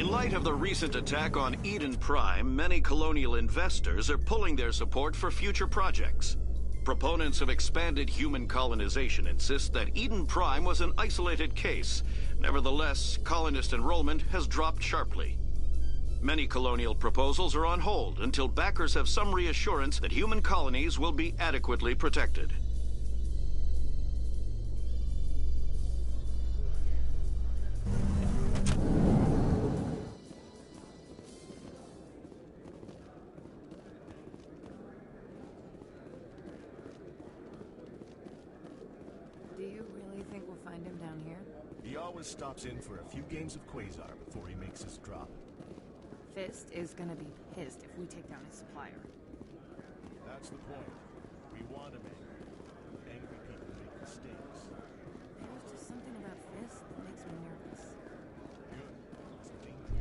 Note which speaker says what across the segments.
Speaker 1: In light of the recent attack on Eden Prime, many colonial investors are pulling their support for future projects. Proponents of expanded human colonization insist that Eden Prime was an isolated case. Nevertheless, colonist enrollment has dropped sharply. Many colonial proposals are on hold until backers have some reassurance that human colonies will be adequately protected.
Speaker 2: Do you really think we'll find him down here?
Speaker 3: He always stops in for a few games of Quasar before he makes his drop.
Speaker 2: Fist is gonna be pissed if we take down his supplier.
Speaker 3: That's the point. We want him in. Angry people make mistakes.
Speaker 2: There's just something about Fist that makes me nervous.
Speaker 3: Good. It's dangerous.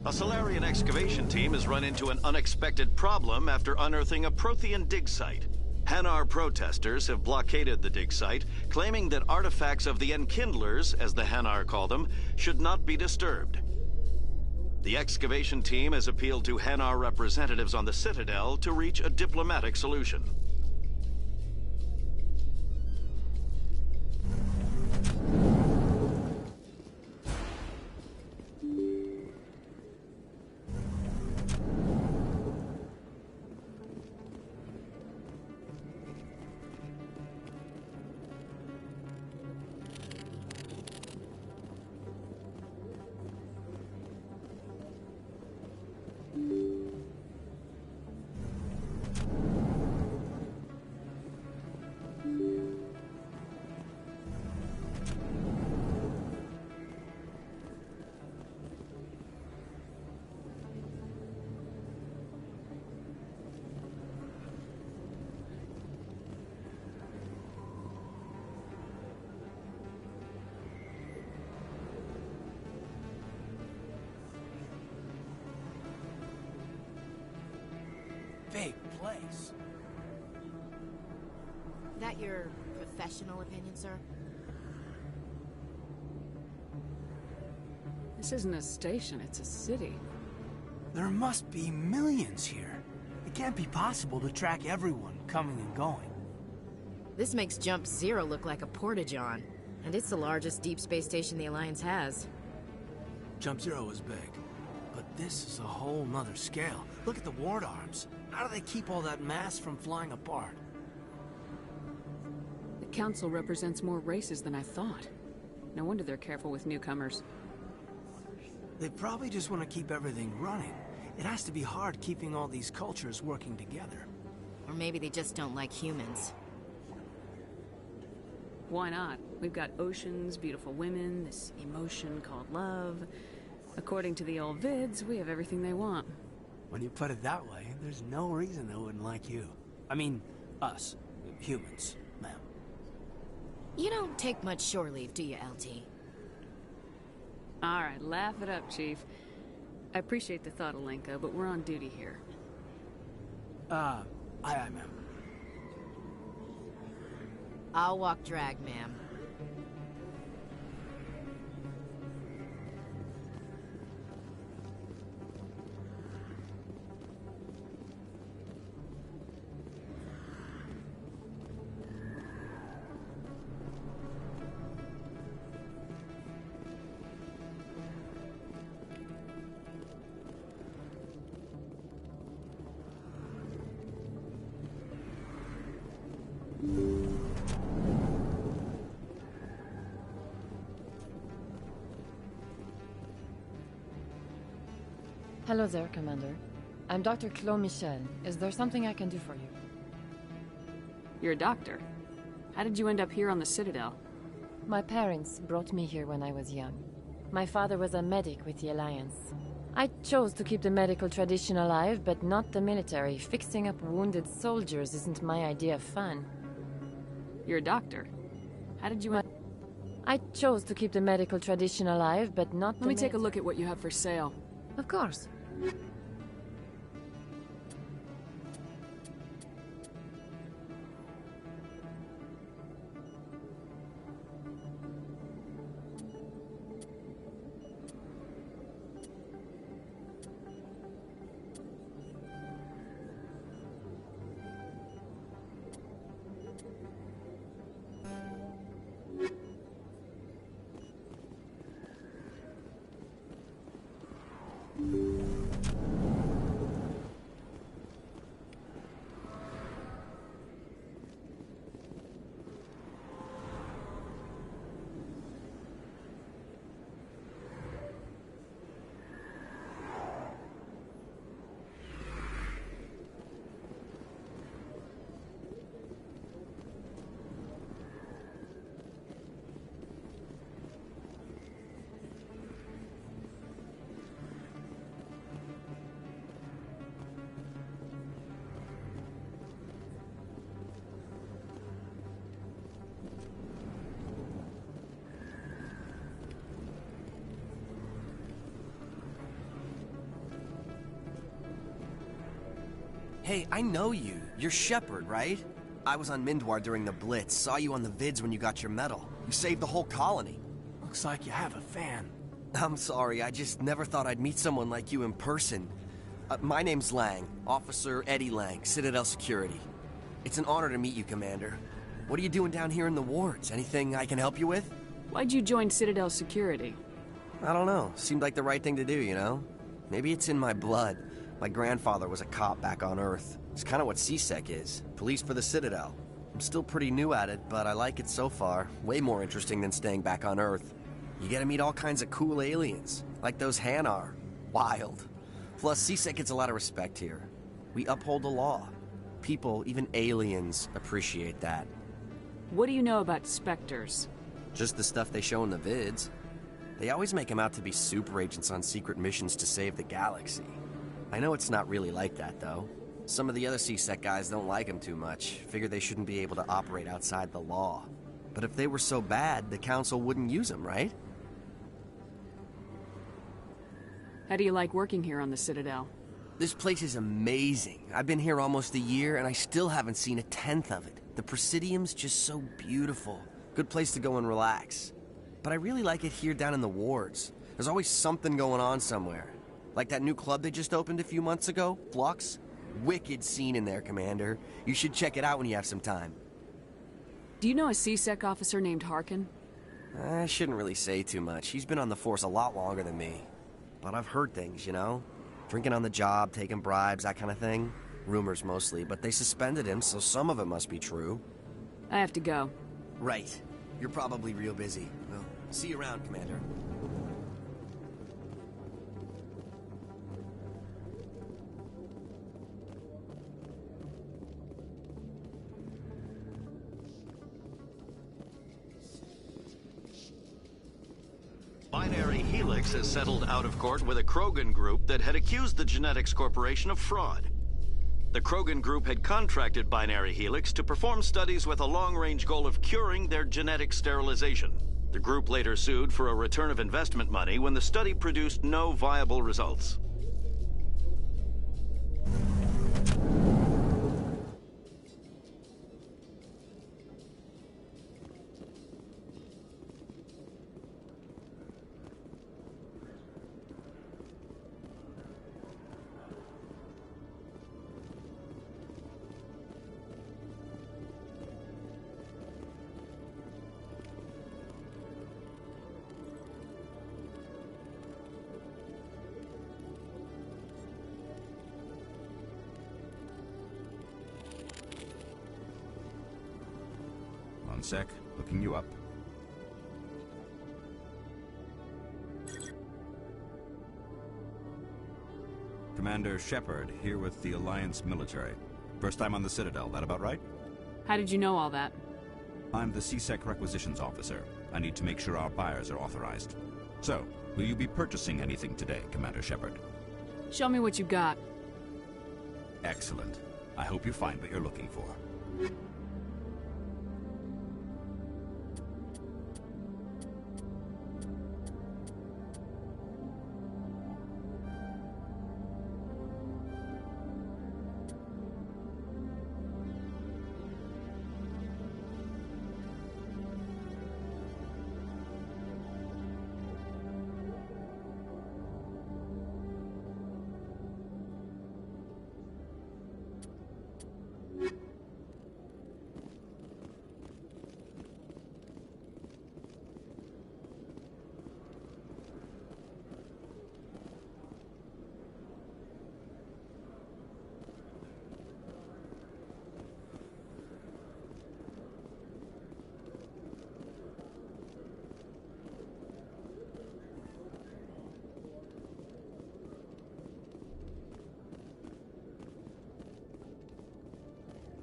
Speaker 1: A Solarian excavation team has run into an unexpected problem after unearthing a Prothean dig site. Hanar protesters have blockaded the dig site, claiming that artifacts of the Enkindlers, as the Hanar call them, should not be disturbed. The excavation team has appealed to Hanar representatives on the Citadel to reach a diplomatic solution.
Speaker 4: Big place.
Speaker 5: That your professional opinion, sir?
Speaker 2: This isn't a station, it's a city.
Speaker 4: There must be millions here. It can't be possible to track everyone coming and going.
Speaker 5: This makes Jump Zero look like a porta-john, and it's the largest deep space station the Alliance has.
Speaker 4: Jump Zero is big, but this is a whole nother scale. Look at the ward arms. How do they keep all that mass from flying apart?
Speaker 2: The Council represents more races than I thought. No wonder they're careful with newcomers.
Speaker 4: They probably just want to keep everything running. It has to be hard keeping all these cultures working together.
Speaker 5: Or maybe they just don't like humans.
Speaker 2: Why not? We've got oceans, beautiful women, this emotion called love. According to the old vids, we have everything they want.
Speaker 4: When you put it that way, there's no reason they wouldn't like you. I mean, us. Humans, ma'am.
Speaker 5: You don't take much shore leave, do you, LT?
Speaker 2: Alright, laugh it up, Chief. I appreciate the thought, Alenka, but we're on duty here.
Speaker 4: Aye, ma'am.
Speaker 5: I'll walk drag, ma'am.
Speaker 6: you Hello there, Commander. I'm Dr. Claude Michel. Is there something I can do for you?
Speaker 2: You're a doctor. How did you end up here on the Citadel?
Speaker 6: My parents brought me here when I was young. My father was a medic with the Alliance. I chose to keep the medical tradition alive, but not the military. Fixing up wounded soldiers isn't my idea of fun.
Speaker 2: You're a doctor. How did you...
Speaker 6: I chose to keep the medical tradition alive, but not the
Speaker 2: Let me take a look at what you have for sale.
Speaker 6: Of course.
Speaker 7: Hey, I know you. You're Shepard, right? I was on Mindwar during the Blitz. Saw you on the vids when you got your medal. You saved the whole colony.
Speaker 4: Looks like you have a fan.
Speaker 7: I'm sorry, I just never thought I'd meet someone like you in person. My name's Lang, Officer Eddie Lang, Citadel Security. It's an honor to meet you, Commander. What are you doing down here in the wards? Anything I can help you with?
Speaker 2: Why'd you join Citadel Security?
Speaker 7: I don't know. Seemed like the right thing to do, you know? Maybe it's in my blood. My grandfather was a cop back on Earth. It's kind of what CSEC is. Police for the Citadel. I'm still pretty new at it, but I like it so far. Way more interesting than staying back on Earth. You get to meet all kinds of cool aliens, like those Hanar. Wild. Plus, CSEC gets a lot of respect here. We uphold the law. People, even aliens, appreciate that.
Speaker 2: What do you know about Spectres?
Speaker 7: Just the stuff they show in the vids. They always make them out to be super agents on secret missions to save the galaxy. I know it's not really like that, though. Some of the other CSEC guys don't like them too much, figure they shouldn't be able to operate outside the law. But if they were so bad, the Council wouldn't use them, right?
Speaker 2: How do you like working here on the Citadel?
Speaker 7: This place is amazing. I've been here almost a year, and I still haven't seen a tenth of it. The Presidium's just so beautiful. Good place to go and relax. But I really like it here down in the wards. There's always something going on somewhere. Like that new club they just opened a few months ago, Flux. Wicked scene in there, Commander. You should check it out when you have some time.
Speaker 2: Do you know a CSEC officer named Harkin?
Speaker 7: I shouldn't really say too much. He's been on the force a lot longer than me. But I've heard things, you know? Drinking on the job, taking bribes, that kind of thing. Rumors mostly, but they suspended him, so some of it must be true.
Speaker 2: I have to go.
Speaker 7: Right. You're probably real busy. Well, see you around, Commander.
Speaker 1: Binary Helix has settled out of court with a Krogan group that had accused the Genetics Corporation of fraud. The Krogan group had contracted Binary Helix to perform studies with a long-range goal of curing their genetic sterilization. The group later sued for a return of investment money when the study produced no viable results.
Speaker 8: One sec, looking you up. Commander Shepard, here with the Alliance military. First time on the Citadel, that about right?
Speaker 2: How did you know all that?
Speaker 8: I'm the CSEC requisitions officer. I need to make sure our buyers are authorized. So, will you be purchasing anything today, Commander Shepard?
Speaker 2: Show me what you got.
Speaker 8: Excellent. I hope you find what you're looking for.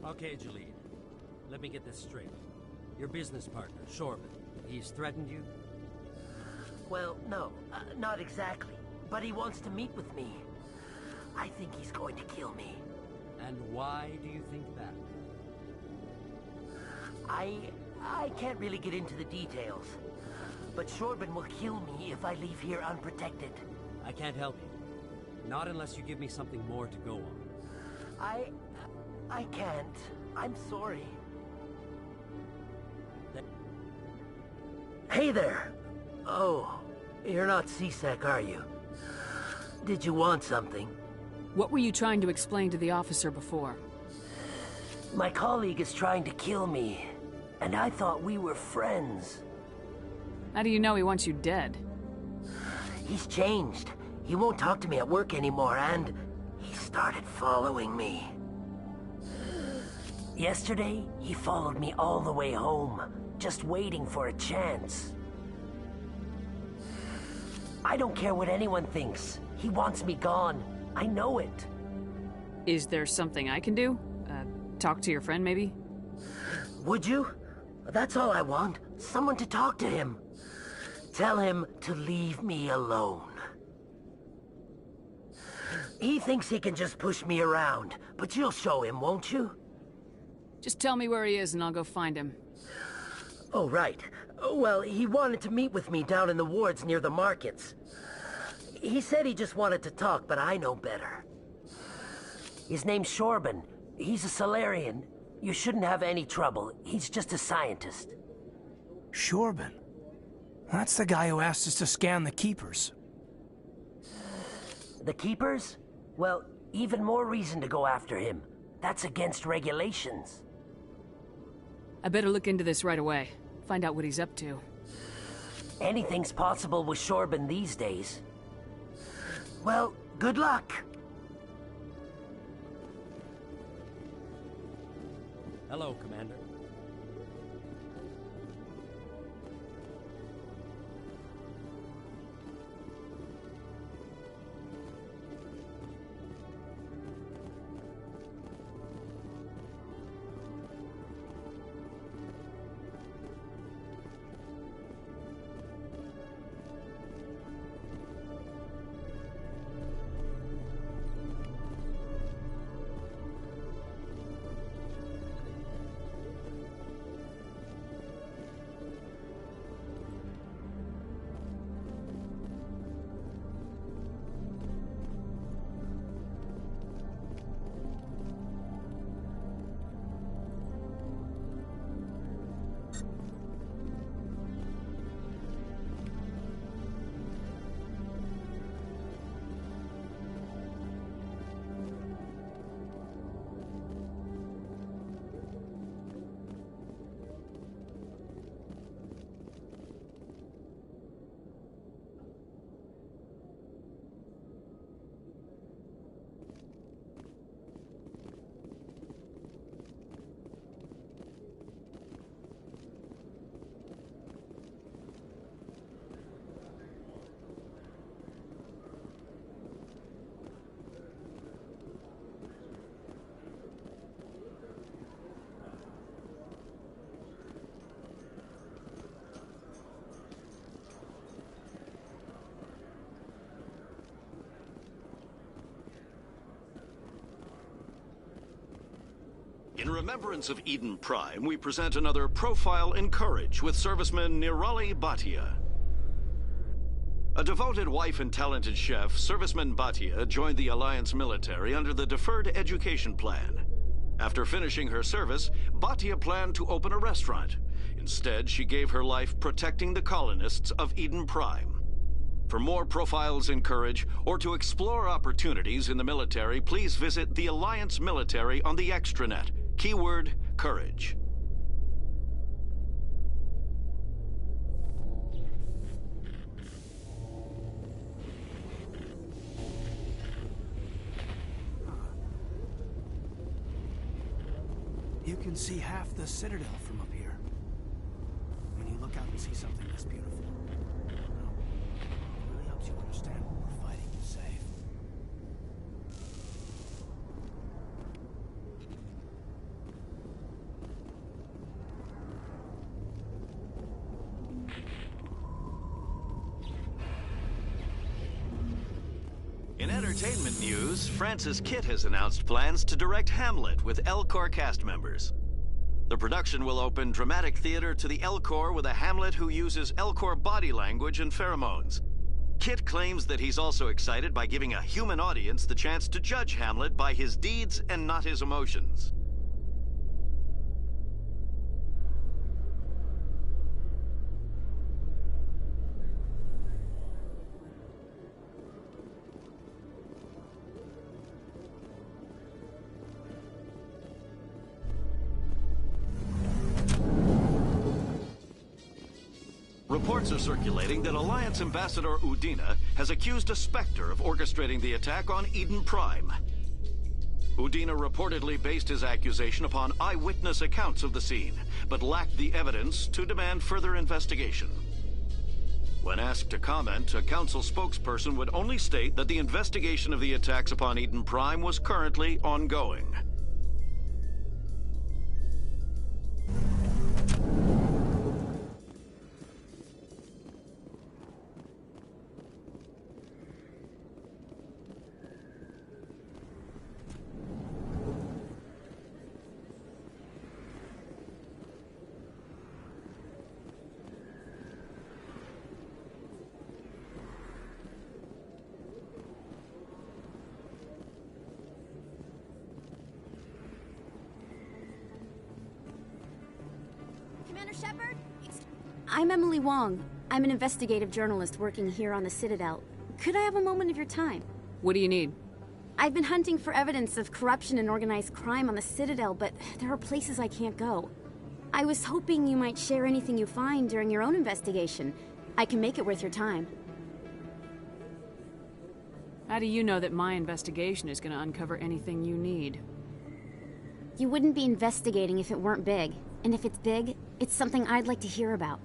Speaker 9: Okay, Jalid. Let me get this straight. Your business partner, Shorban, he's threatened you?
Speaker 10: Well, no, not exactly. But he wants to meet with me. I think he's going to kill me.
Speaker 9: And why do you think that?
Speaker 10: I can't really get into the details. But Shorban will kill me if I leave here unprotected.
Speaker 9: I can't help you. Not unless you give me something more to go on.
Speaker 10: I can't. I'm sorry. Hey there! Oh, you're not CSEC, are you? Did you want something?
Speaker 2: What were you trying to explain to the officer before?
Speaker 10: My colleague is trying to kill me, and I thought we were friends.
Speaker 2: How do you know he wants you dead?
Speaker 10: He's changed. He won't talk to me at work anymore, and he started following me. Yesterday, he followed me all the way home, just waiting for a chance. I don't care what anyone thinks. He wants me gone. I know it.
Speaker 2: Is there something I can do? Talk to your friend, maybe?
Speaker 10: Would you? That's all I want. Someone to talk to him. Tell him to leave me alone. He thinks he can just push me around, but you'll show him, won't you?
Speaker 2: Just tell me where he is and I'll go find him.
Speaker 10: Oh, right. Well, he wanted to meet with me down in the wards near the markets. He said he just wanted to talk, but I know better. His name's Shorban. He's a Solarian. You shouldn't have any trouble. He's just a scientist.
Speaker 4: Shorban? That's the guy who asked us to scan the Keepers.
Speaker 10: The Keepers? Well, even more reason to go after him. That's against regulations.
Speaker 2: I better look into this right away. Find out what he's up to.
Speaker 10: Anything's possible with Shorban these days. Well, good luck.
Speaker 9: Hello, Commander.
Speaker 1: In remembrance of Eden Prime, we present another Profile in Courage with serviceman Nirali Bhatia. A devoted wife and talented chef, Serviceman Bhatia joined the Alliance military under the Deferred Education Plan. After finishing her service, Bhatia planned to open a restaurant. Instead, she gave her life protecting the colonists of Eden Prime. For more Profiles in Courage, or to explore opportunities in the military, please visit the Alliance Military on the extranet. Keyword, Courage.
Speaker 4: You can see half the Citadel from up here. When you look out and see something this beautiful, it really helps you understand what we're fighting to save.
Speaker 1: In entertainment news, Francis Kitt has announced plans to direct Hamlet with Elcor cast members. The production will open dramatic theater to the Elcor with a Hamlet who uses Elcor body language and pheromones. Kitt claims that he's also excited by giving a human audience the chance to judge Hamlet by his deeds and not his emotions. Reports are circulating that Alliance Ambassador Udina has accused a Spectre of orchestrating the attack on Eden Prime. Udina reportedly based his accusation upon eyewitness accounts of the scene, but lacked the evidence to demand further investigation. When asked to comment, a council spokesperson would only state that the investigation of the attacks upon Eden Prime was currently ongoing.
Speaker 11: Commander Shepard? I'm Emily Wong. I'm an investigative journalist working here on the Citadel. Could I have a moment of your time?
Speaker 2: What do you need?
Speaker 11: I've been hunting for evidence of corruption and organized crime on the Citadel, but there are places I can't go. I was hoping you might share anything you find during your own investigation. I can make it worth your time.
Speaker 2: How do you know that my investigation is going to uncover anything you need?
Speaker 11: You wouldn't be investigating if it weren't big. And if it's big, it's something I'd like to hear about.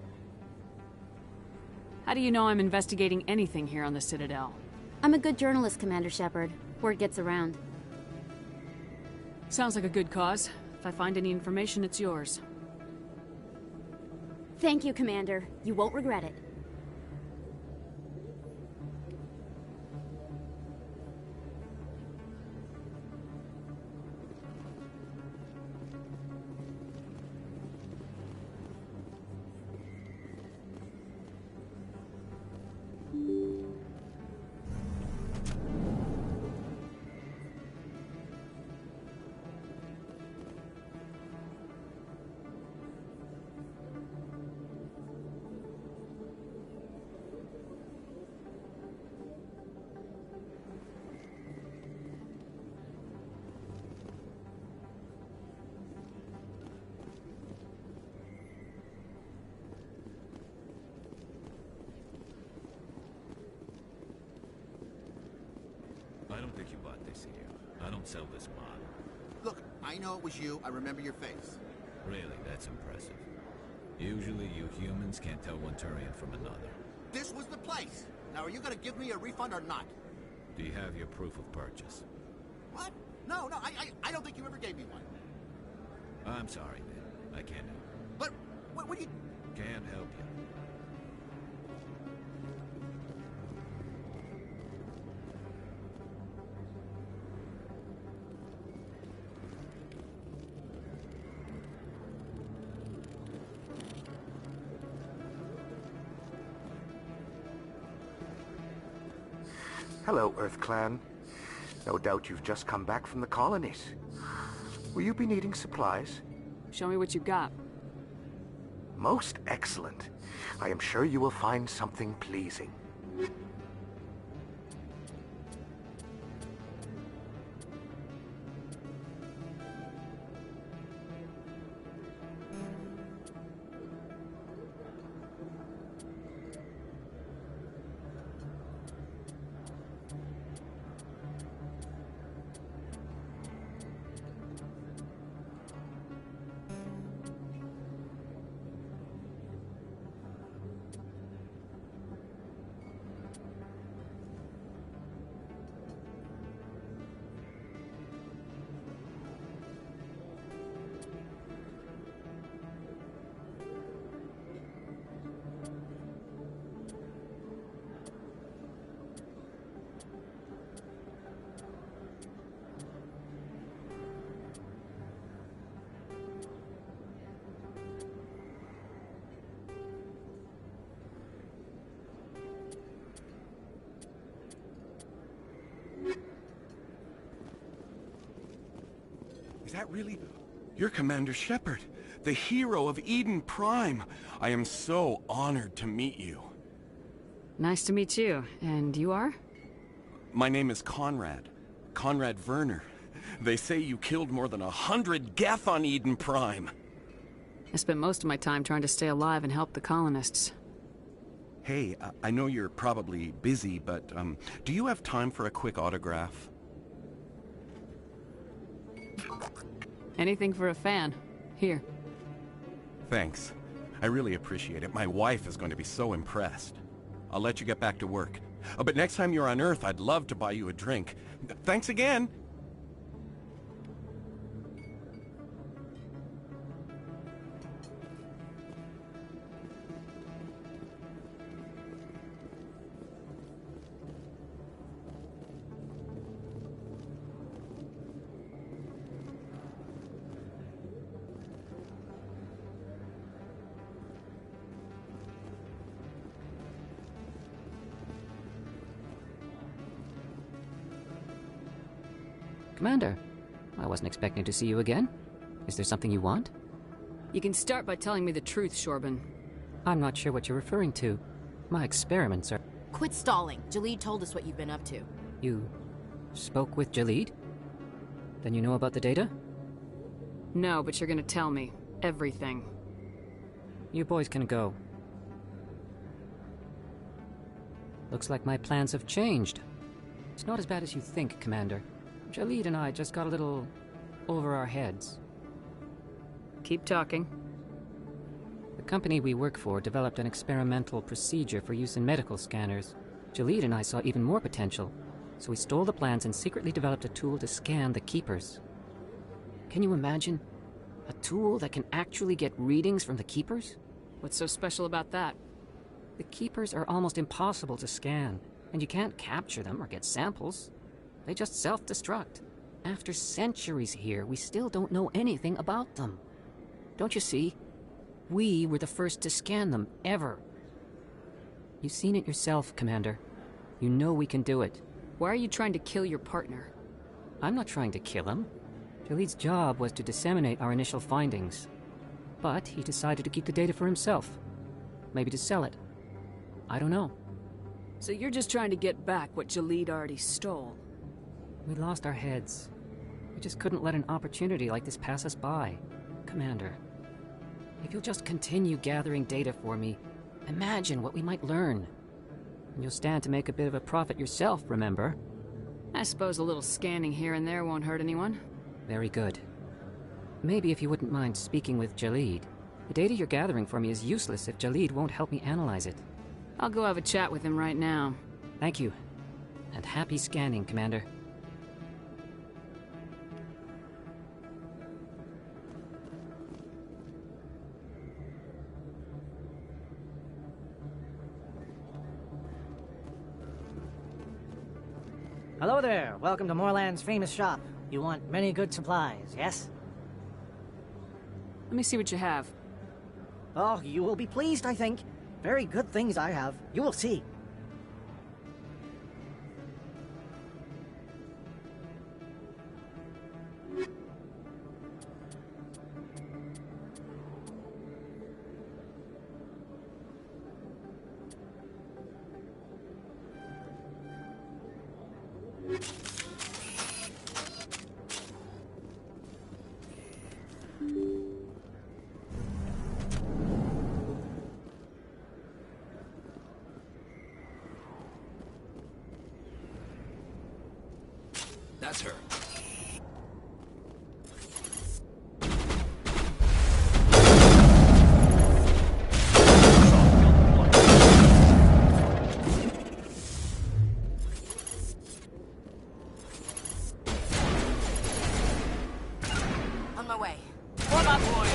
Speaker 2: How do you know I'm investigating anything here on the Citadel?
Speaker 11: I'm a good journalist, Commander Shepard. Word gets around.
Speaker 2: Sounds like a good cause. If I find any information, it's yours.
Speaker 11: Thank you, Commander. You won't regret it.
Speaker 12: I don't think you bought this here. I don't sell this mod.
Speaker 13: Look, I know it was you. I remember your face.
Speaker 12: Really, that's impressive. Usually you humans can't tell one Turian from another.
Speaker 13: This was the place. Now, are you gonna give me a refund or not?
Speaker 12: Do you have your proof of purchase?
Speaker 13: What? No, I don't think you ever gave me one.
Speaker 12: I'm sorry, man. I can't help.
Speaker 13: But, what do you...
Speaker 12: Can't help you.
Speaker 14: Hello, Earth Clan. No doubt you've just come back from the colonies. Will you be needing supplies?
Speaker 2: Show me what you got.
Speaker 14: Most excellent. I am sure you will find something pleasing.
Speaker 15: Is that really... You're Commander Shepard, the hero of Eden Prime. I am so honored to meet you.
Speaker 2: Nice to meet you. And you are?
Speaker 15: My name is Conrad. Conrad Werner. They say you killed more than 100 Geth on Eden Prime.
Speaker 2: I spent most of my time trying to stay alive and help the colonists.
Speaker 15: Hey, I know you're probably busy, but do you have time for a quick autograph?
Speaker 2: Anything for a fan. Here.
Speaker 15: Thanks. I really appreciate it. My wife is going to be so impressed. I'll let you get back to work. But next time you're on Earth, I'd love to buy you a drink. Thanks again!
Speaker 16: Commander, I wasn't expecting to see you again. Is there something you want?
Speaker 2: You can start by telling me the truth, Shorban.
Speaker 16: I'm not sure what you're referring to. My experiments are...
Speaker 5: Quit stalling. Jalid told us what you've been up to.
Speaker 16: You spoke with Jalid? Then you know about the data?
Speaker 2: No, but you're gonna tell me. Everything.
Speaker 16: You boys can go. Looks like my plans have changed. It's not as bad as you think, Commander. Jalid and I just got a little over our heads.
Speaker 2: Keep talking.
Speaker 16: The company we work for developed an experimental procedure for use in medical scanners. Jalid and I saw even more potential, so we stole the plans and secretly developed a tool to scan the Keepers. Can you imagine? A tool that can actually get readings from the Keepers?
Speaker 2: What's so special about that?
Speaker 16: The Keepers are almost impossible to scan, and you can't capture them or get samples. They just self-destruct. After centuries here, we still don't know anything about them. Don't you see? We were the first to scan them, ever. You've seen it yourself, Commander. You know we can do it.
Speaker 2: Why are you trying to kill your partner?
Speaker 16: I'm not trying to kill him. Jalid's job was to disseminate our initial findings. But he decided to keep the data for himself. Maybe to sell it. I don't know.
Speaker 2: So you're just trying to get back what Jalid already stole?
Speaker 16: We lost our heads. We just couldn't let an opportunity like this pass us by. Commander, if you'll just continue gathering data for me, imagine what we might learn. And you'll stand to make a bit of a profit yourself, remember?
Speaker 2: I suppose a little scanning here and there won't hurt anyone.
Speaker 16: Very good. Maybe if you wouldn't mind speaking with Jalid. The data you're gathering for me is useless if Jalid won't help me analyze it.
Speaker 2: I'll go have a chat with him right now.
Speaker 16: Thank you. And happy scanning, Commander.
Speaker 17: Hello there. Welcome to Moorland's famous shop. You want many good supplies, yes?
Speaker 2: Let me see what you have.
Speaker 17: Oh, you will be pleased, I think. Very good things I have. You will see.
Speaker 5: my way.
Speaker 4: What up, boy?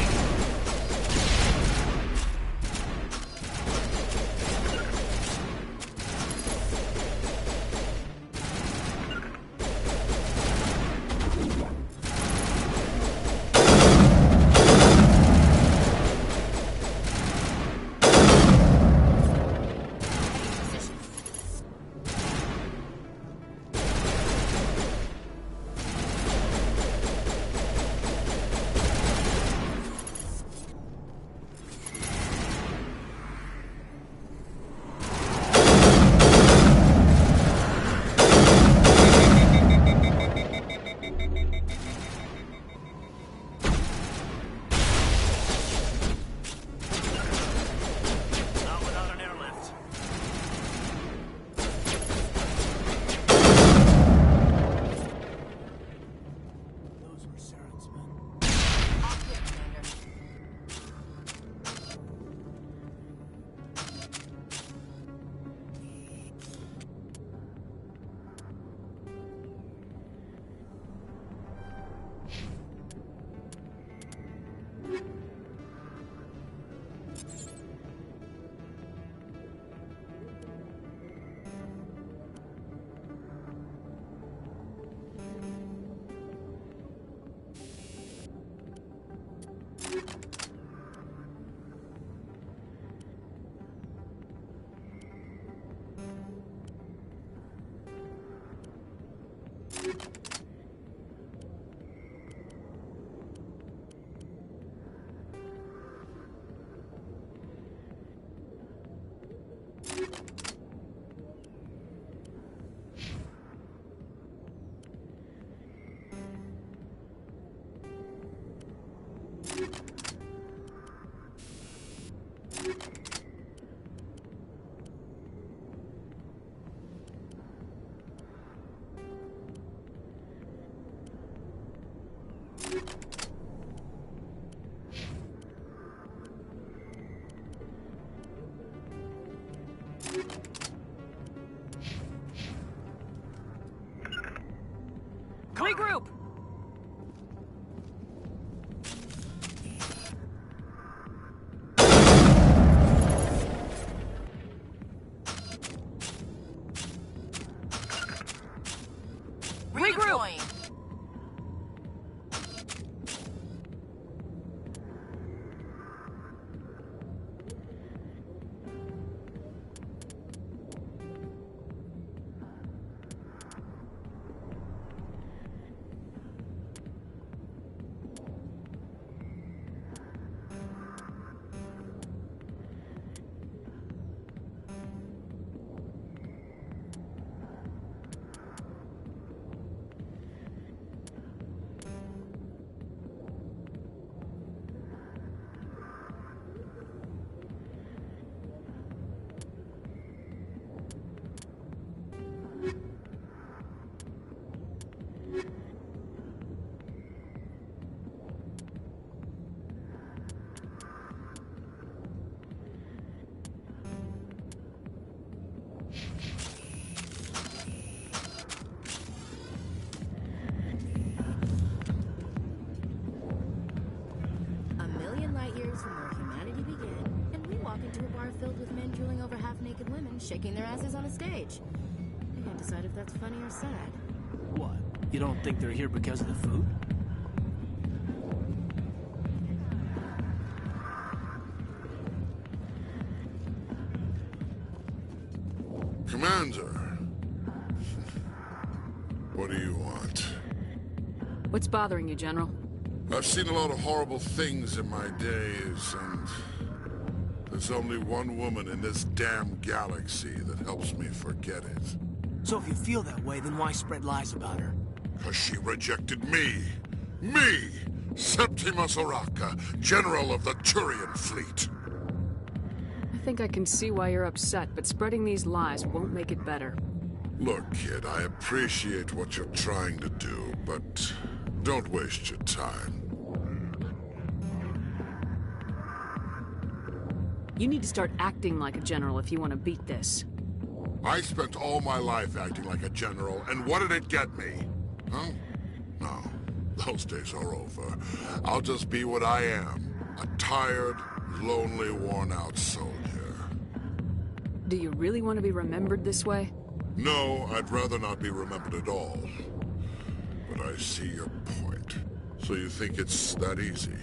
Speaker 2: Regroup!
Speaker 5: Redeploying. Filled with men drooling over half-naked women, shaking their asses on a stage. I can't decide if that's funny or sad.
Speaker 4: What? You don't think they're here because of the food?
Speaker 18: Commander! What do you want?
Speaker 2: What's bothering you, General?
Speaker 18: I've seen a lot of horrible things in my days, and there's only one woman in this damn galaxy that helps me forget it.
Speaker 4: So if you feel that way, then why spread lies about her?
Speaker 18: 'Cause she rejected me! Me! Septimus Oraka, General of the Turian Fleet!
Speaker 2: I think I can see why you're upset, but spreading these lies won't make it better.
Speaker 18: Look, kid, I appreciate what you're trying to do, but don't waste your time.
Speaker 2: You need to start acting like a general if you want to beat this.
Speaker 18: I spent all my life acting like a general, and what did it get me? Huh? No. Those days are over. I'll just be what I am. A tired, lonely, worn-out soldier.
Speaker 2: Do you really want to be remembered this way?
Speaker 18: No, I'd rather not be remembered at all. But I see your point. So you think it's that easy?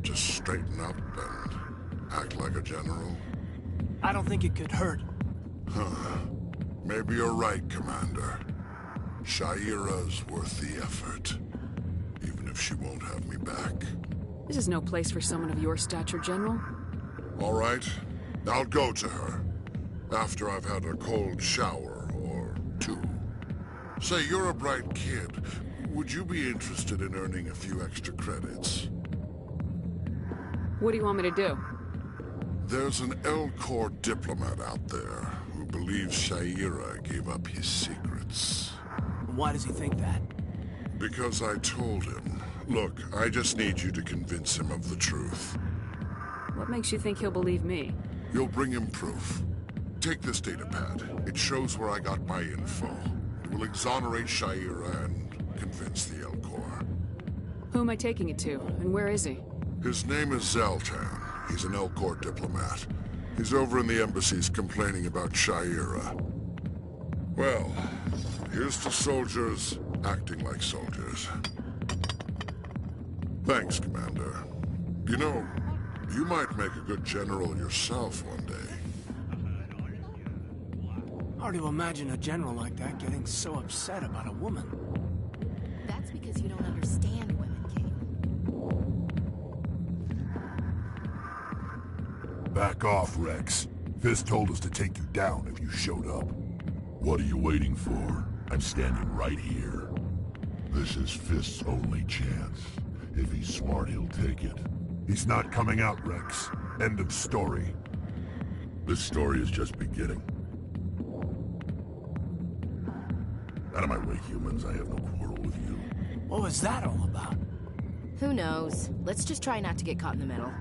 Speaker 18: Just straighten up and act like a general?
Speaker 4: I don't think it could hurt.
Speaker 18: Huh. Maybe you're right, Commander. Shaira's worth the effort. Even if she won't have me back.
Speaker 2: This is no place for someone of your stature, General.
Speaker 18: All right. I'll go to her. After I've had a cold shower or two. Say, you're a bright kid. Would you be interested in earning a few extra credits?
Speaker 2: What do you want me to do?
Speaker 18: There's an L-Corps diplomat out there who believes Shaira gave up his secrets.
Speaker 4: Why does he think that?
Speaker 18: Because I told him. Look, I just need you to convince him of the truth.
Speaker 2: What makes you think he'll believe me?
Speaker 18: You'll bring him proof. Take this datapad. It shows where I got my info. It will exonerate Shaira and convince the L-Corps.
Speaker 2: Who am I taking it to, and where is he?
Speaker 18: His name is Zoltan. He's an L-Corps diplomat. He's over in the embassies complaining about Shaira. Well, here's to soldiers acting like soldiers. Thanks, Commander. You know, you might make a good general yourself one day.
Speaker 4: Hard to imagine a general like that getting so upset about a woman.
Speaker 5: That's because you don't understand women, Kate.
Speaker 19: Back off, Rex. Fist told us to take you down if you showed up. What are you waiting for? I'm standing right here. This is Fist's only chance. If he's smart, he'll take it. He's not coming out, Rex. End of story. This story is just beginning. Out of my way, humans. I have no quarrel with you.
Speaker 4: What was that all about?
Speaker 5: Who knows? Let's just try not to get caught in the middle.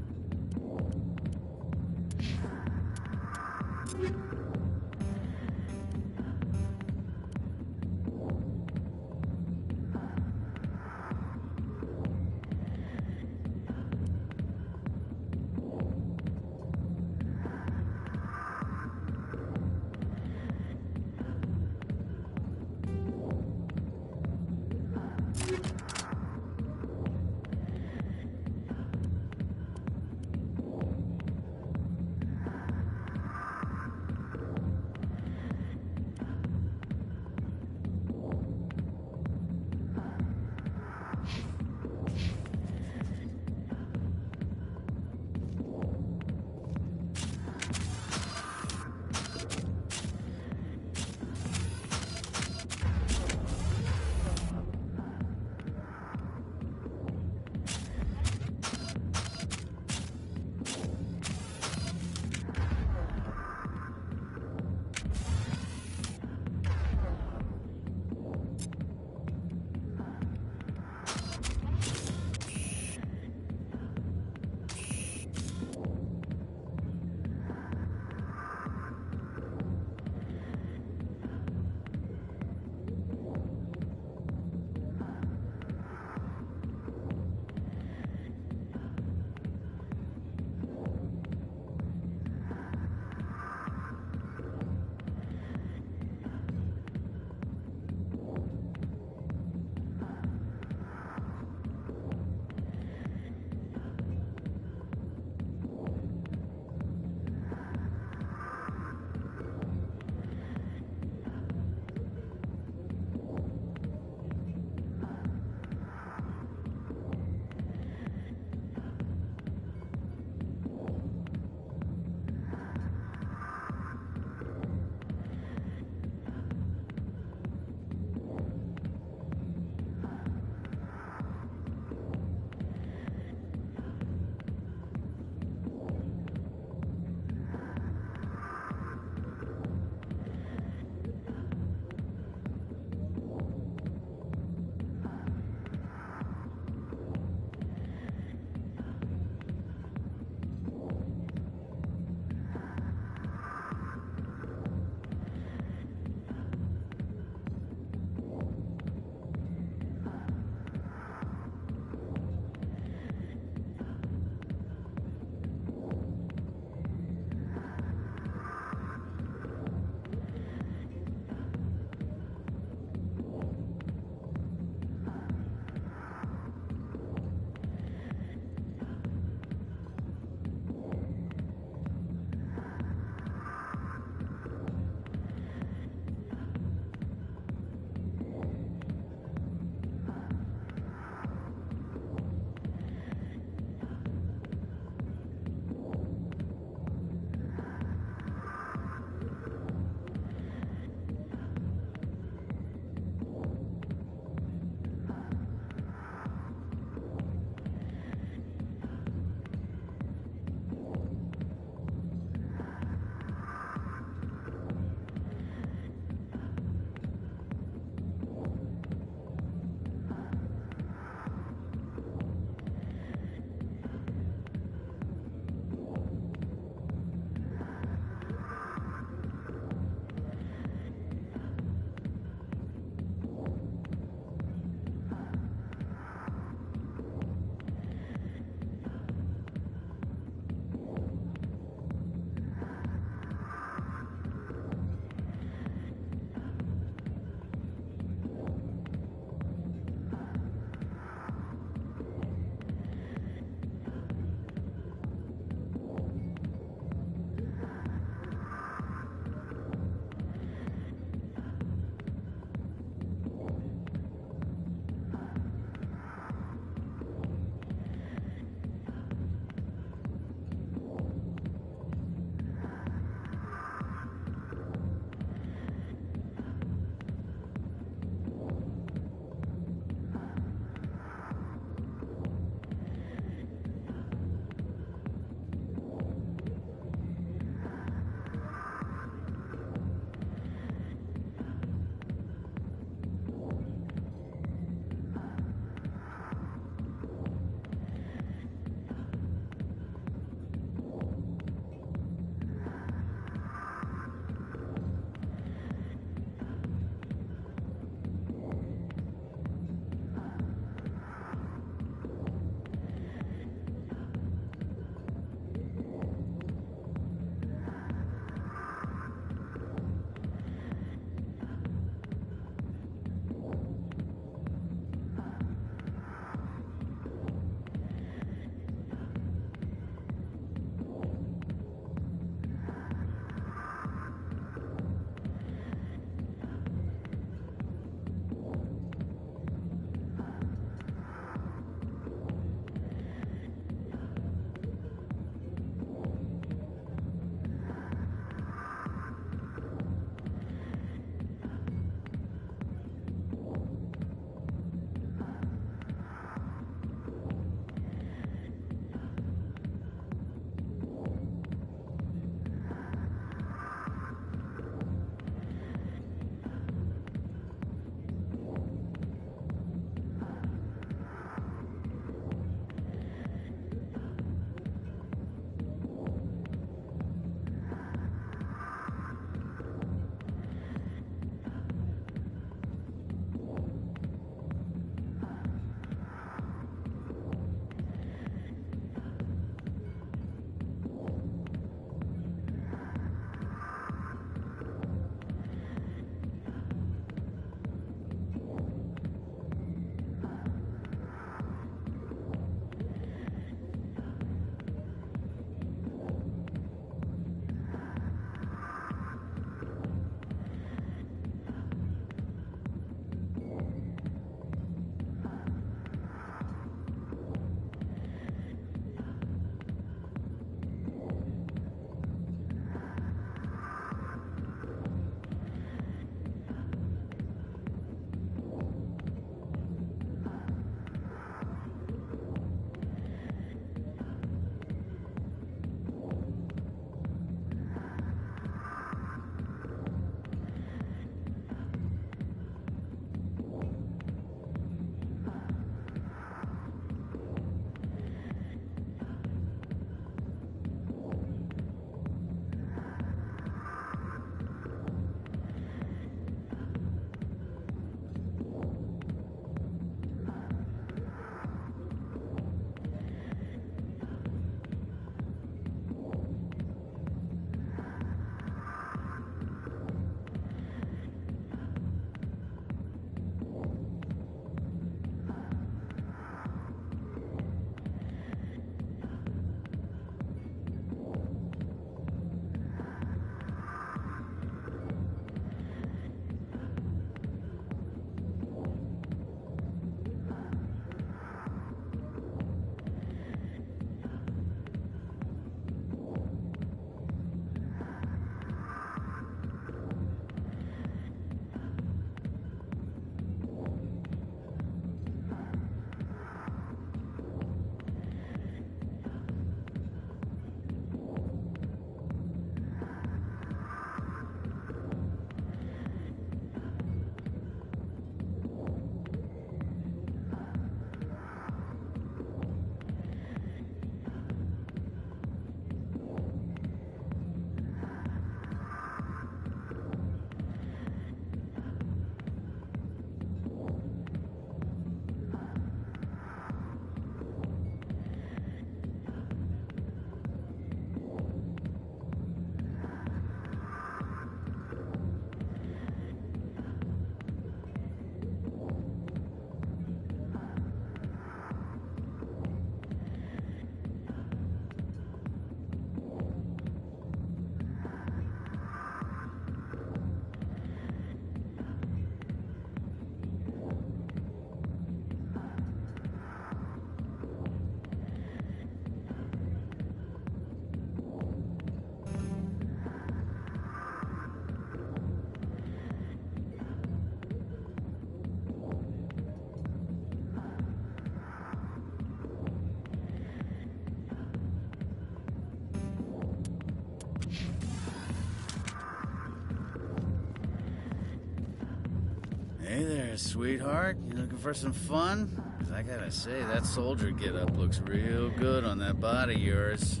Speaker 20: Hey there, sweetheart. You looking for some fun? 'Cause I gotta say, that soldier get-up looks real good on that body of yours.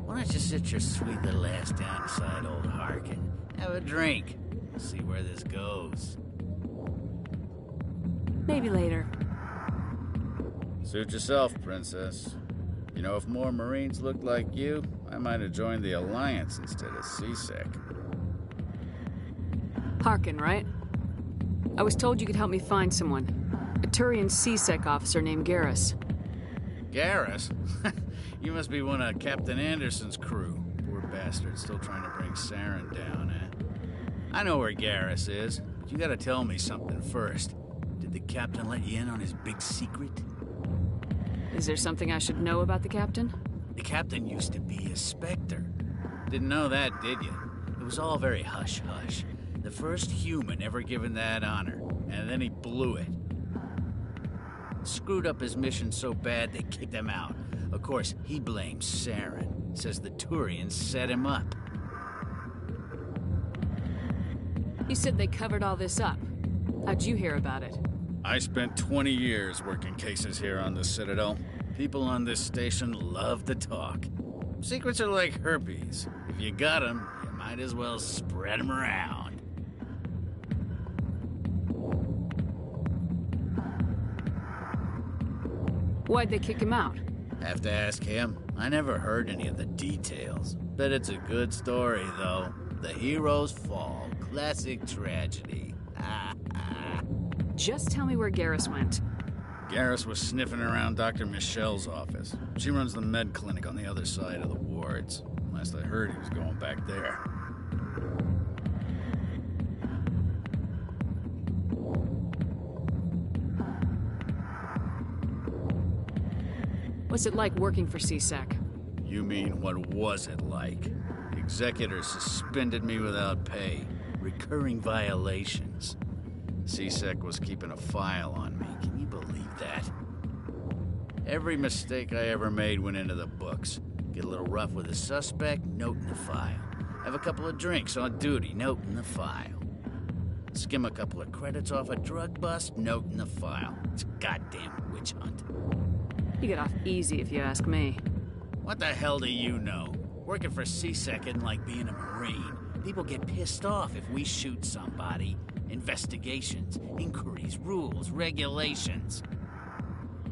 Speaker 20: Why don't you sit your sweet little ass down beside old Harkin? Have a drink. We'll see where this goes.
Speaker 2: Maybe later.
Speaker 20: Suit yourself, princess. You know, if more Marines looked like you, I might have joined the Alliance instead of CSEC.
Speaker 2: Harkin, right? I was told you could help me find someone. A Turian CSEC officer named Garrus.
Speaker 20: Garrus? You must be one of Captain Anderson's crew. Poor bastard, still trying to bring Saren down, eh? I know where Garrus is, but you gotta tell me something first. Did the captain let you in on his big secret?
Speaker 2: Is there something I should know about the captain?
Speaker 20: The captain used to be a Spectre. Didn't know that, did you? It was all very hush-hush. The first human ever given that honor, and then he blew it. Screwed up his mission so bad they kicked him out. Of course, he blames Saren. Says the Turians set him up.
Speaker 2: You said they covered all this up. How'd you hear about it?
Speaker 20: I spent 20 years working cases here on the Citadel. People on this station love to talk. Secrets are like herpes. If you got them, you might as well spread them around.
Speaker 2: Why'd they kick him out?
Speaker 20: Have to ask him. I never heard any of the details. Bet it's a good story, though. The hero's fall. Classic tragedy.
Speaker 2: Just tell me where Garrus went.
Speaker 20: Garrus was sniffing around Dr. Michelle's office. She runs the med clinic on the other side of the wards. Last I heard, he was going back there.
Speaker 2: What's it like working for CSEC?
Speaker 20: You mean, what was it like? The executors suspended me without pay. Recurring violations. CSEC was keeping a file on me. Can you believe that? Every mistake I ever made went into the books. Get a little rough with a suspect, note in the file. Have a couple of drinks on duty, note in the file. Skim a couple of credits off a drug bust, note in the file. It's a goddamn witch hunt.
Speaker 2: You get off easy if you ask me.
Speaker 20: What the hell do you know? Working for CSEC isn't like being a Marine. People get pissed off if we shoot somebody. Investigations, inquiries, rules, regulations.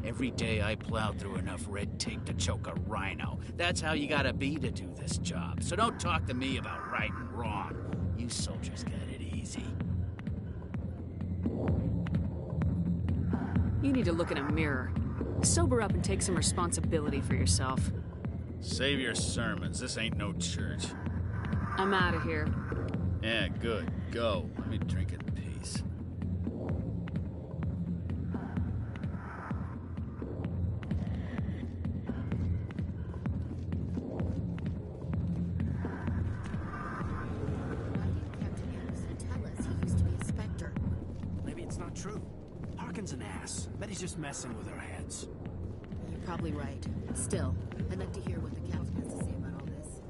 Speaker 20: Every day I plow through enough red tape to choke a rhino. That's how you gotta be to do this job. So don't talk to me about right and wrong. You soldiers got it easy.
Speaker 2: You need to look in a mirror. Sober up and take some responsibility for yourself.
Speaker 20: Save your sermons. This ain't no church.
Speaker 2: I'm out of here.
Speaker 20: Yeah, good. Go. Let me drink in peace.
Speaker 4: Maybe it's not true. Harkin's an ass. Bet he's just messing with our heads.
Speaker 5: You're probably right. Still, I'd like to hear what the captain has to say about all this.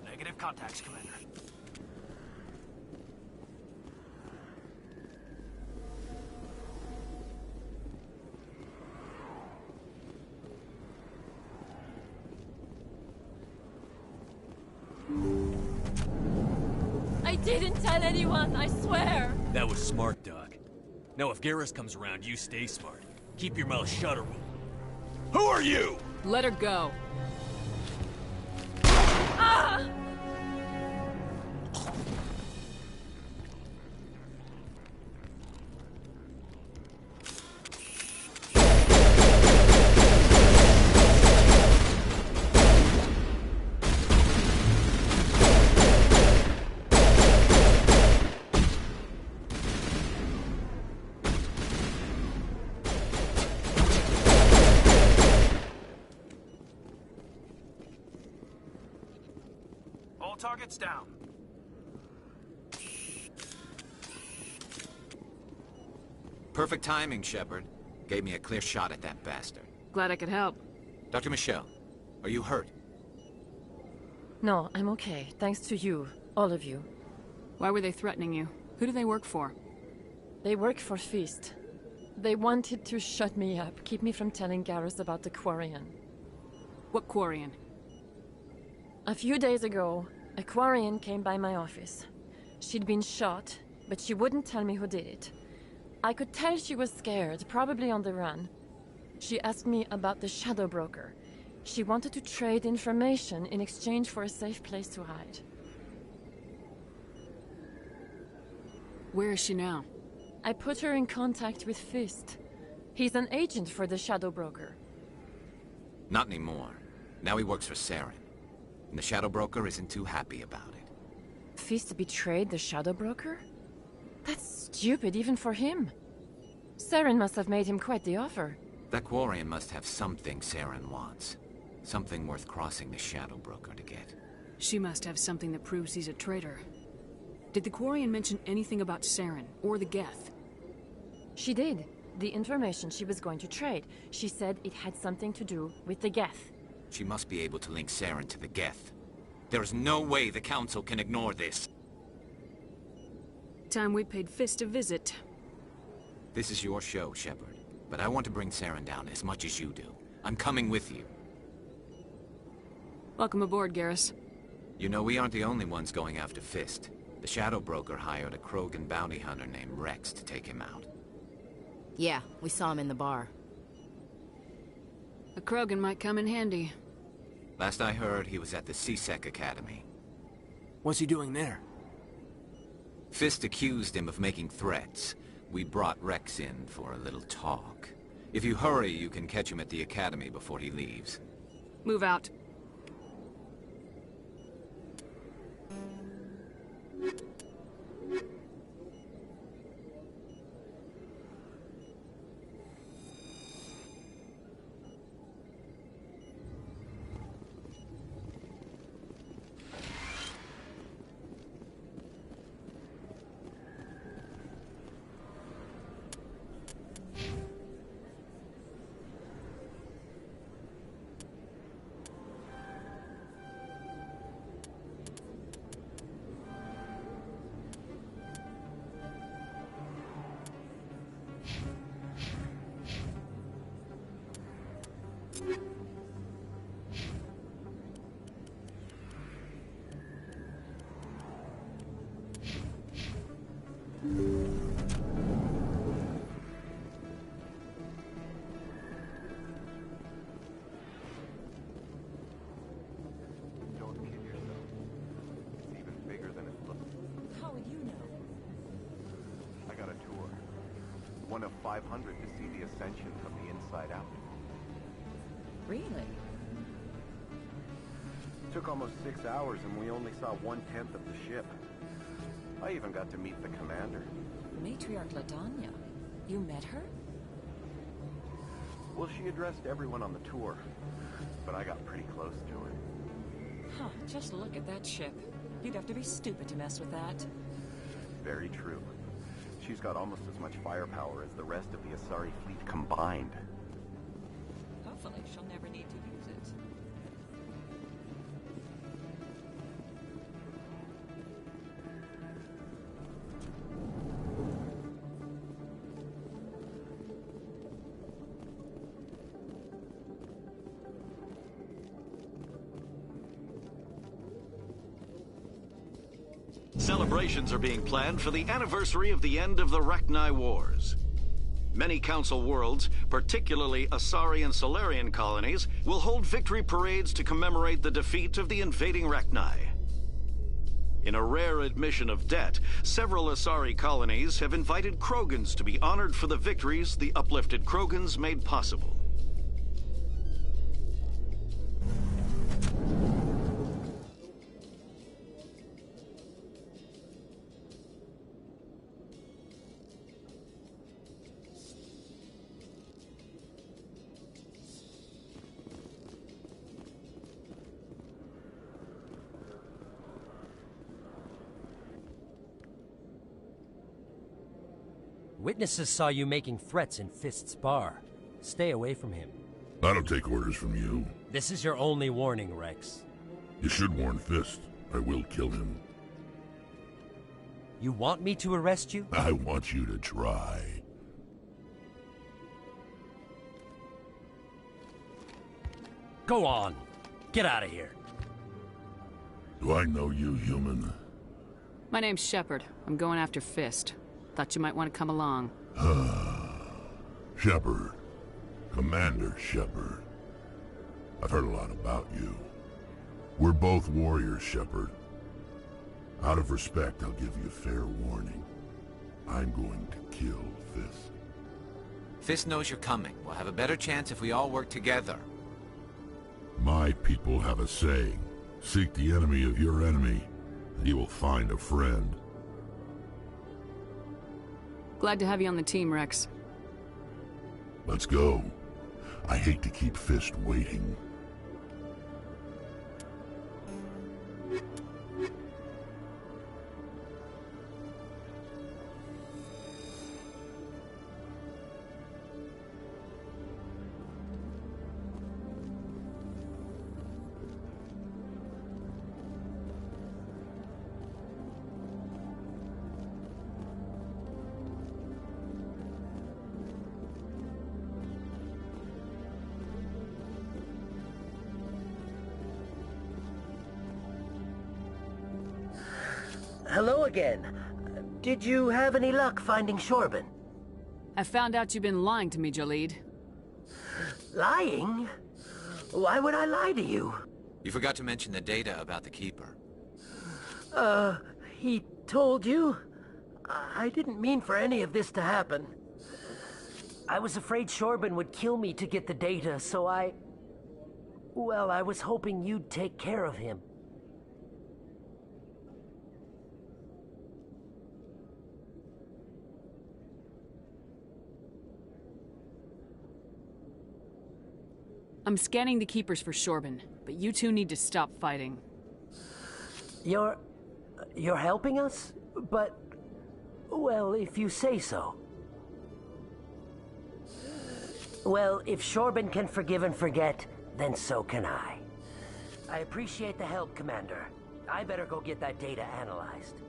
Speaker 4: Negative contacts, Commander.
Speaker 2: I
Speaker 6: didn't tell anyone, I swear!
Speaker 21: That was smart, Doc. Now if Garrus comes around, you stay smart. Keep your mouth shut or we'll... Who are you?
Speaker 2: Let her go.
Speaker 6: Ah!
Speaker 4: All targets down.
Speaker 12: Perfect timing, Shepard. Gave me a clear shot at that bastard.
Speaker 2: Glad I could help.
Speaker 12: Dr. Michelle, are you hurt?
Speaker 6: No, I'm okay. Thanks to you. All of you.
Speaker 2: Why were they threatening you? Who do they work for?
Speaker 6: They work for Feast. They wanted to shut me up, keep me from telling Garrus about the Quarian.
Speaker 2: What Quarian?
Speaker 6: A few days ago, a Quarian came by my office. She'd been shot, but she wouldn't tell me who did it. I could tell she was scared, probably on the run. She asked me about the Shadow Broker. She wanted to trade information in exchange for a safe place to hide.
Speaker 2: Where is she now?
Speaker 6: I put her in contact with Fist. He's an agent for the Shadow Broker.
Speaker 12: Not anymore. Now he works for Saren. And the Shadow Broker isn't too happy about it.
Speaker 6: Fist betrayed the Shadow Broker? That's stupid even for him. Saren must have made him quite the offer.
Speaker 12: That Quarian must have something Saren wants. Something worth crossing the Shadow Broker to get.
Speaker 2: She must have something that proves he's a traitor. Did the Quarian mention anything about Saren or the Geth?
Speaker 6: She did. The information she was going to trade. She said it had something to do with the Geth.
Speaker 12: She must be able to link Saren to the Geth. There is no way the Council can ignore this.
Speaker 2: Time we paid Fist a visit.
Speaker 12: This is your show, Shepard. But I want to bring Saren down as much as you do. I'm coming with you.
Speaker 2: Welcome aboard, Garrus.
Speaker 12: You know, we aren't the only ones going after Fist. The Shadow Broker hired a Krogan bounty hunter named Rex to take him out.
Speaker 5: Yeah, we saw him in the bar.
Speaker 2: A Krogan might come in handy.
Speaker 12: Last I heard, he was at the C-Sec Academy.
Speaker 4: What's he doing there?
Speaker 12: Fist accused him of making threats. We brought Rex in for a little talk. If you hurry, you can catch him at the Academy before he leaves.
Speaker 2: Move out.
Speaker 14: One of 500 to see the Ascension from the inside out.
Speaker 6: Really?
Speaker 14: Took almost 6 hours and we only saw 1/10 of the ship. I even got to meet the commander.
Speaker 6: Matriarch Ladanya. You met her?
Speaker 14: Well, she addressed everyone on the tour, but I got pretty close to her.
Speaker 6: Huh, just look at that ship. You'd have to be stupid to mess with that.
Speaker 14: Very true. She's got almost as much firepower as the rest of the Asari fleet combined.
Speaker 6: Hopefully she'll never need to use it.
Speaker 1: Celebrations are being planned for the anniversary of the end of the Rachni Wars. Many Council worlds, particularly Asari and Solarian colonies, will hold victory parades to commemorate the defeat of the invading Rachni. In a rare admission of debt, several Asari colonies have invited Krogans to be honored for the victories the uplifted Krogans made possible.
Speaker 9: Witnesses saw you making threats in Fist's bar. Stay away from him.
Speaker 19: I don't take orders from you.
Speaker 9: This is your only warning, Rex.
Speaker 19: You should warn Fist. I will kill him.
Speaker 9: You want me to arrest you?
Speaker 19: I want you to try.
Speaker 9: Go on. Get out of here.
Speaker 19: Do I know you, human?
Speaker 2: My name's Shepard. I'm going after Fist. Thought you might want to come along.
Speaker 19: Shepard. Commander Shepard. I've heard a lot about you. We're both warriors, Shepard. Out of respect, I'll give you fair warning. I'm going to kill Fist.
Speaker 12: Fist knows you're coming. We'll have a better chance if we all work together.
Speaker 19: My people have a saying. Seek the enemy of your enemy, and you will find a friend.
Speaker 2: Glad to have you on the team, Rex.
Speaker 19: Let's go. I hate to keep Fist waiting.
Speaker 10: Hello again. Did you have any luck finding Shorban?
Speaker 2: I found out you've been lying to me, Jalid.
Speaker 10: Lying? Why would I lie to you?
Speaker 12: You forgot to mention the data about the Keeper.
Speaker 10: He told you? I didn't mean for any of this to happen. I was afraid Shorban would kill me to get the data, so well, I was hoping you'd take care of him.
Speaker 2: I'm scanning the Keepers for Shorban, but you two need to stop fighting.
Speaker 10: You're helping us? But, well, if you say so. Well, if Shorban can forgive and forget, then so can I. I appreciate the help, Commander. I better go get that data analyzed.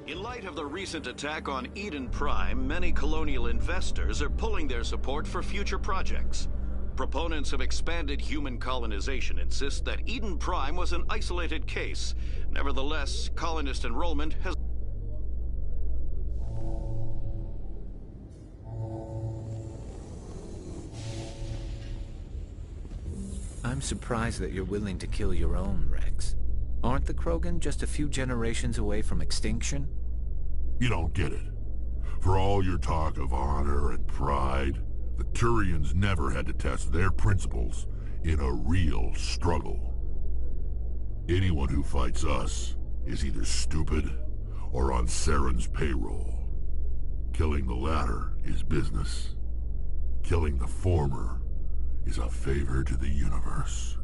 Speaker 1: In light of the recent attack on Eden Prime, many colonial investors are pulling their support for future projects. Proponents of expanded human colonization insist that Eden Prime was an isolated case. Nevertheless, colonist enrollment has...
Speaker 12: I'm surprised that you're willing to kill your own, Rex. Aren't the Krogan just a few generations away from extinction?
Speaker 19: You don't get it. For all your talk of honor and pride, the Turians never had to test their principles in a real struggle. Anyone who fights us is either stupid or on Saren's payroll. Killing the latter is business. Killing the former is a favor to the universe.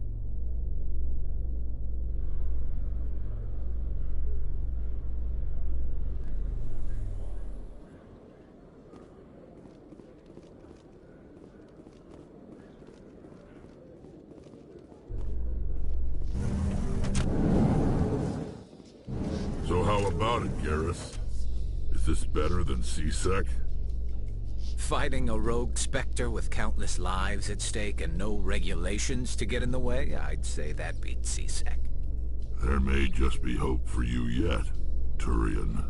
Speaker 19: So how about it, Garrus? Is this better than C-Sec?
Speaker 12: Fighting a rogue Spectre with countless lives at stake and no regulations to get in the way? I'd say that beats C-Sec.
Speaker 19: There may just be hope for you yet, Turian.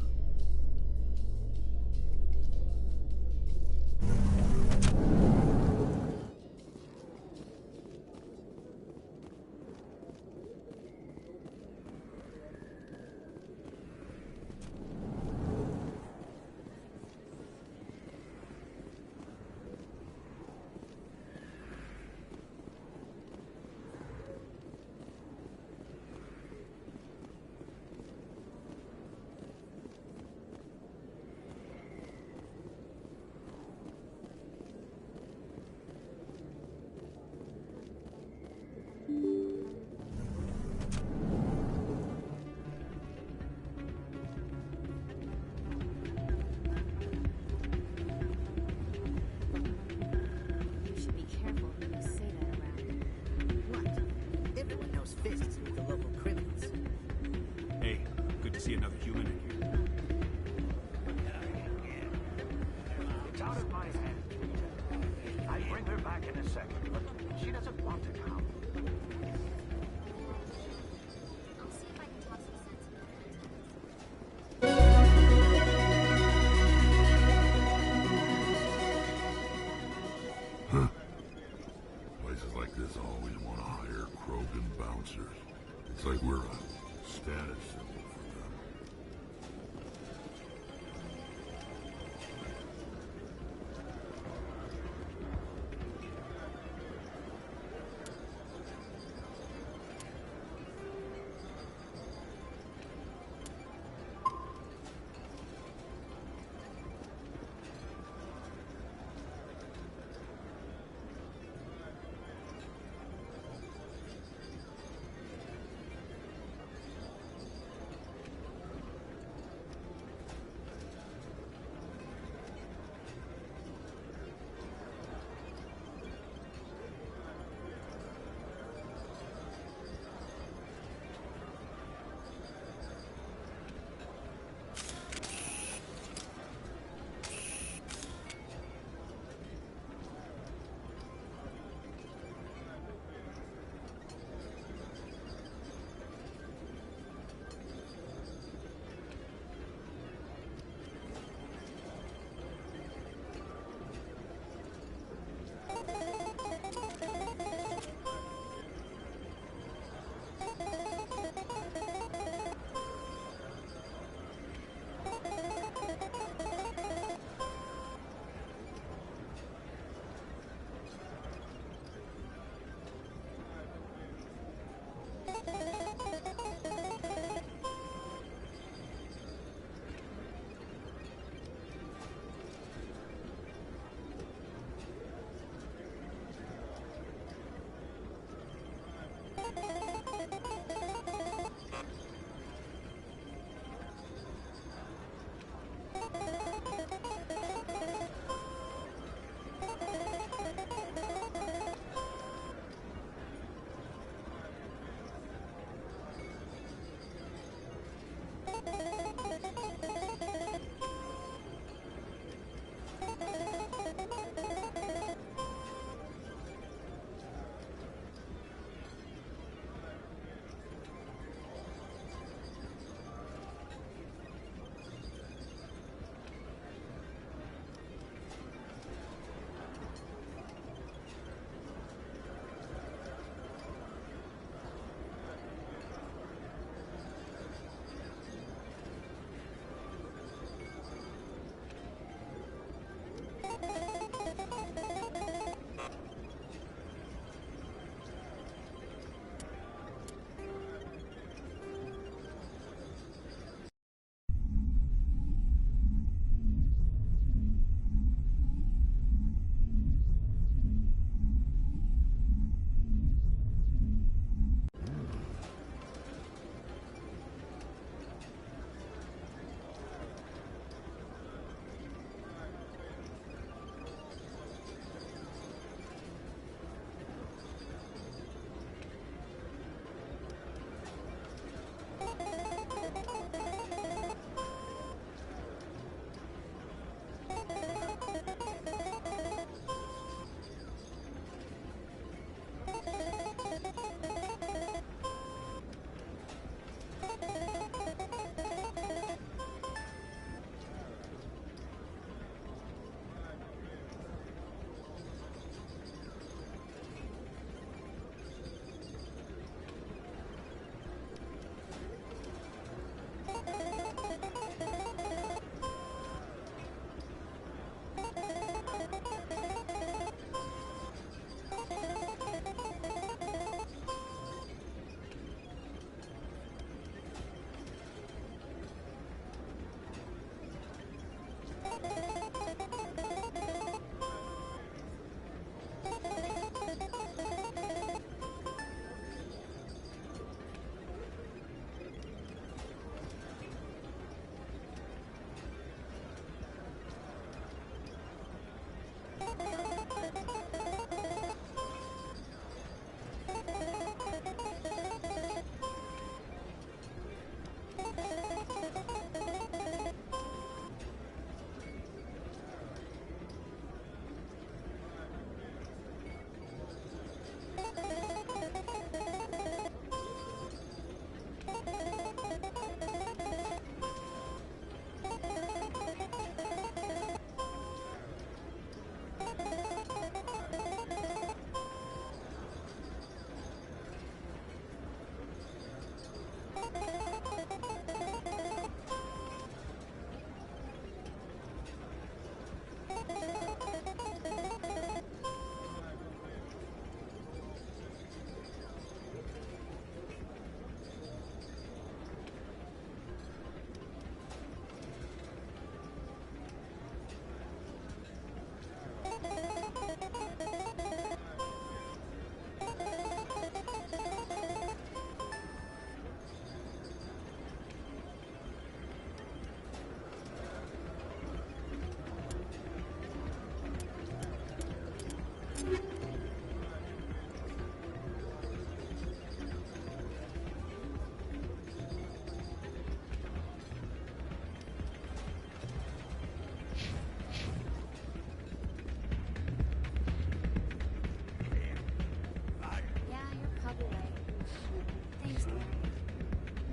Speaker 11: You should be careful when you say that around.
Speaker 4: What? Everyone knows Fists with the local criminals.
Speaker 3: Hey, good to see another human in here.
Speaker 14: It's out of my hands, Peter. I'll bring her back in a second, but she doesn't want to come.
Speaker 19: Huh. Places like this always want to hire Krogan bouncers. It's like we're a status symbol for them.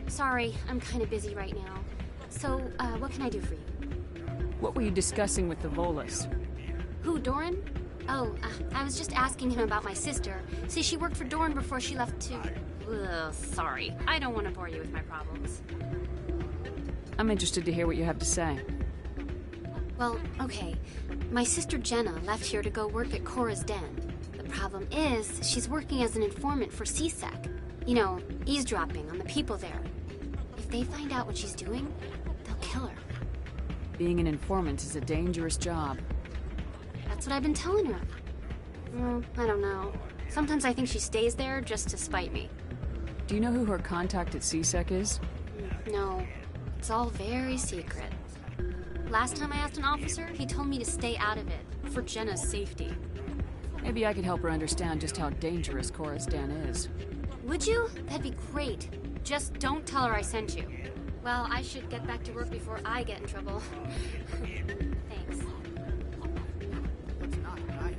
Speaker 11: Sorry, I'm kind of busy right now. So, what can I do for you?
Speaker 2: What were you discussing with the Volus?
Speaker 11: Who, Doran? Oh, I was just asking him about my sister. See, she worked for Doran before she left to... Ugh, sorry. I don't want to bore you with my problems.
Speaker 2: I'm interested to hear what you have to say.
Speaker 11: Well, okay. My sister Jenna left here to go work at Cora's Den. The problem is, she's working as an informant for CSEC. You know, eavesdropping on the people there. If they find out what she's doing, they'll kill her.
Speaker 2: Being an informant is a dangerous job.
Speaker 11: That's what I've been telling her. I don't know. Sometimes I think she stays there just to spite me.
Speaker 2: Do you know who her contact at CSEC is?
Speaker 11: No. It's all very secret. Last time I asked an officer, he told me to stay out of it, for Jenna's safety.
Speaker 2: Maybe I could help her understand just how dangerous Cora's Den is.
Speaker 11: Would you? That'd be great. Just don't tell her I sent you. Well, I should get back to work before I get in trouble. Thanks.
Speaker 13: Let's not hide.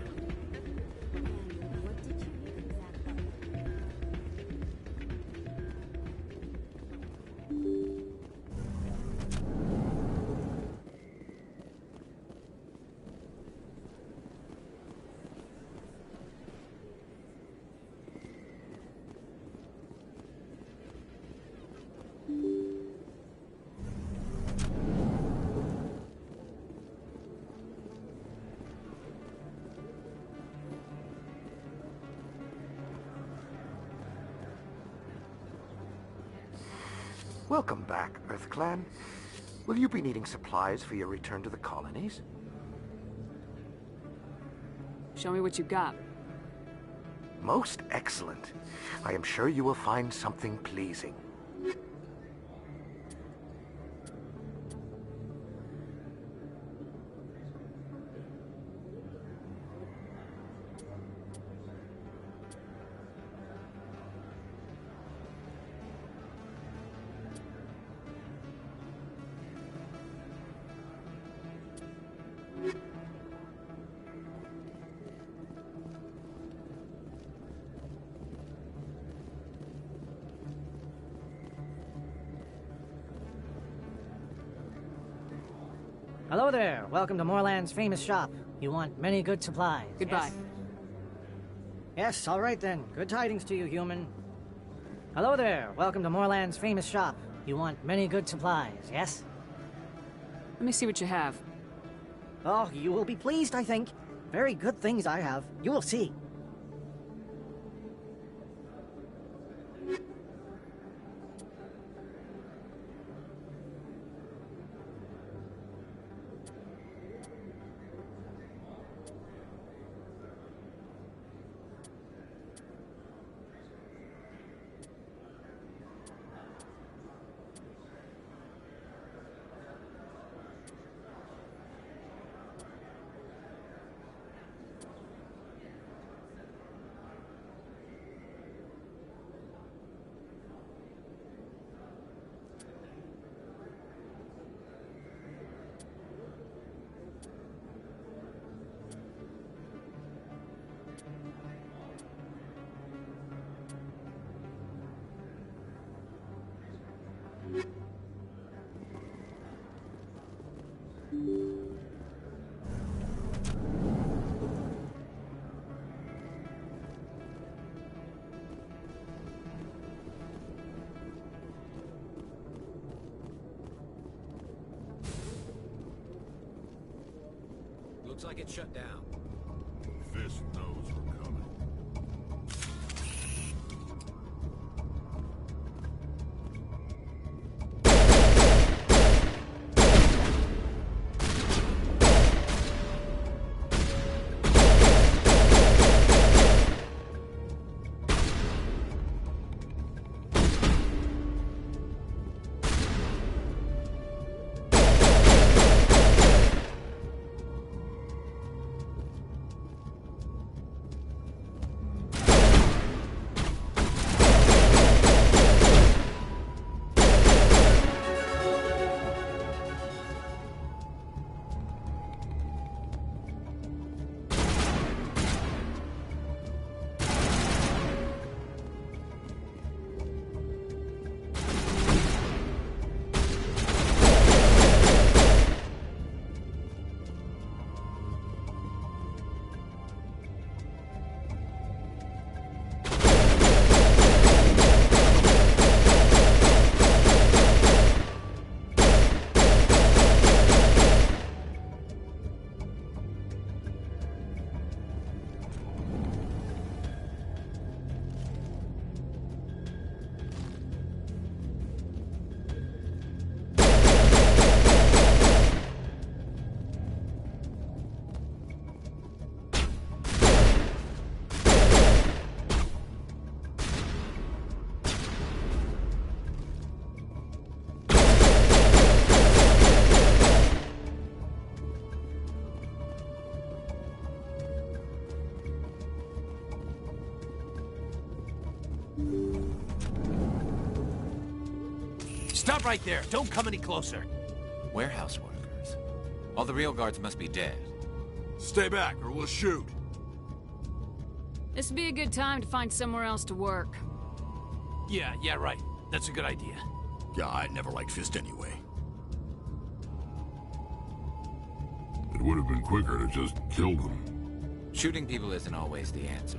Speaker 14: Welcome back, EarthClan. Will you be needing supplies for your return to the colonies?
Speaker 2: Show me what you got.
Speaker 14: Most excellent. I am sure you will find something pleasing.
Speaker 17: Hello there. Welcome to Moorland's famous shop. You want many good supplies.
Speaker 2: Goodbye.
Speaker 17: Yes, all right then. Good tidings to you, human. Hello there. Welcome to Moorland's famous shop. You want many good supplies, yes?
Speaker 2: Let me see what you have.
Speaker 17: Oh, you will be pleased, I think. Very good things I have. You will see.
Speaker 12: Looks like it's shut down.
Speaker 19: Fist knows we're coming.
Speaker 4: Stop right there. Don't come any closer.
Speaker 12: Warehouse workers. All the real guards must be dead.
Speaker 3: Stay back, or we'll shoot.
Speaker 2: This would be a good time to find somewhere else to work.
Speaker 4: Yeah, right. That's a good idea.
Speaker 3: Yeah, I never liked Fist anyway.
Speaker 19: It would have been quicker to just kill them.
Speaker 12: Shooting people isn't always the answer.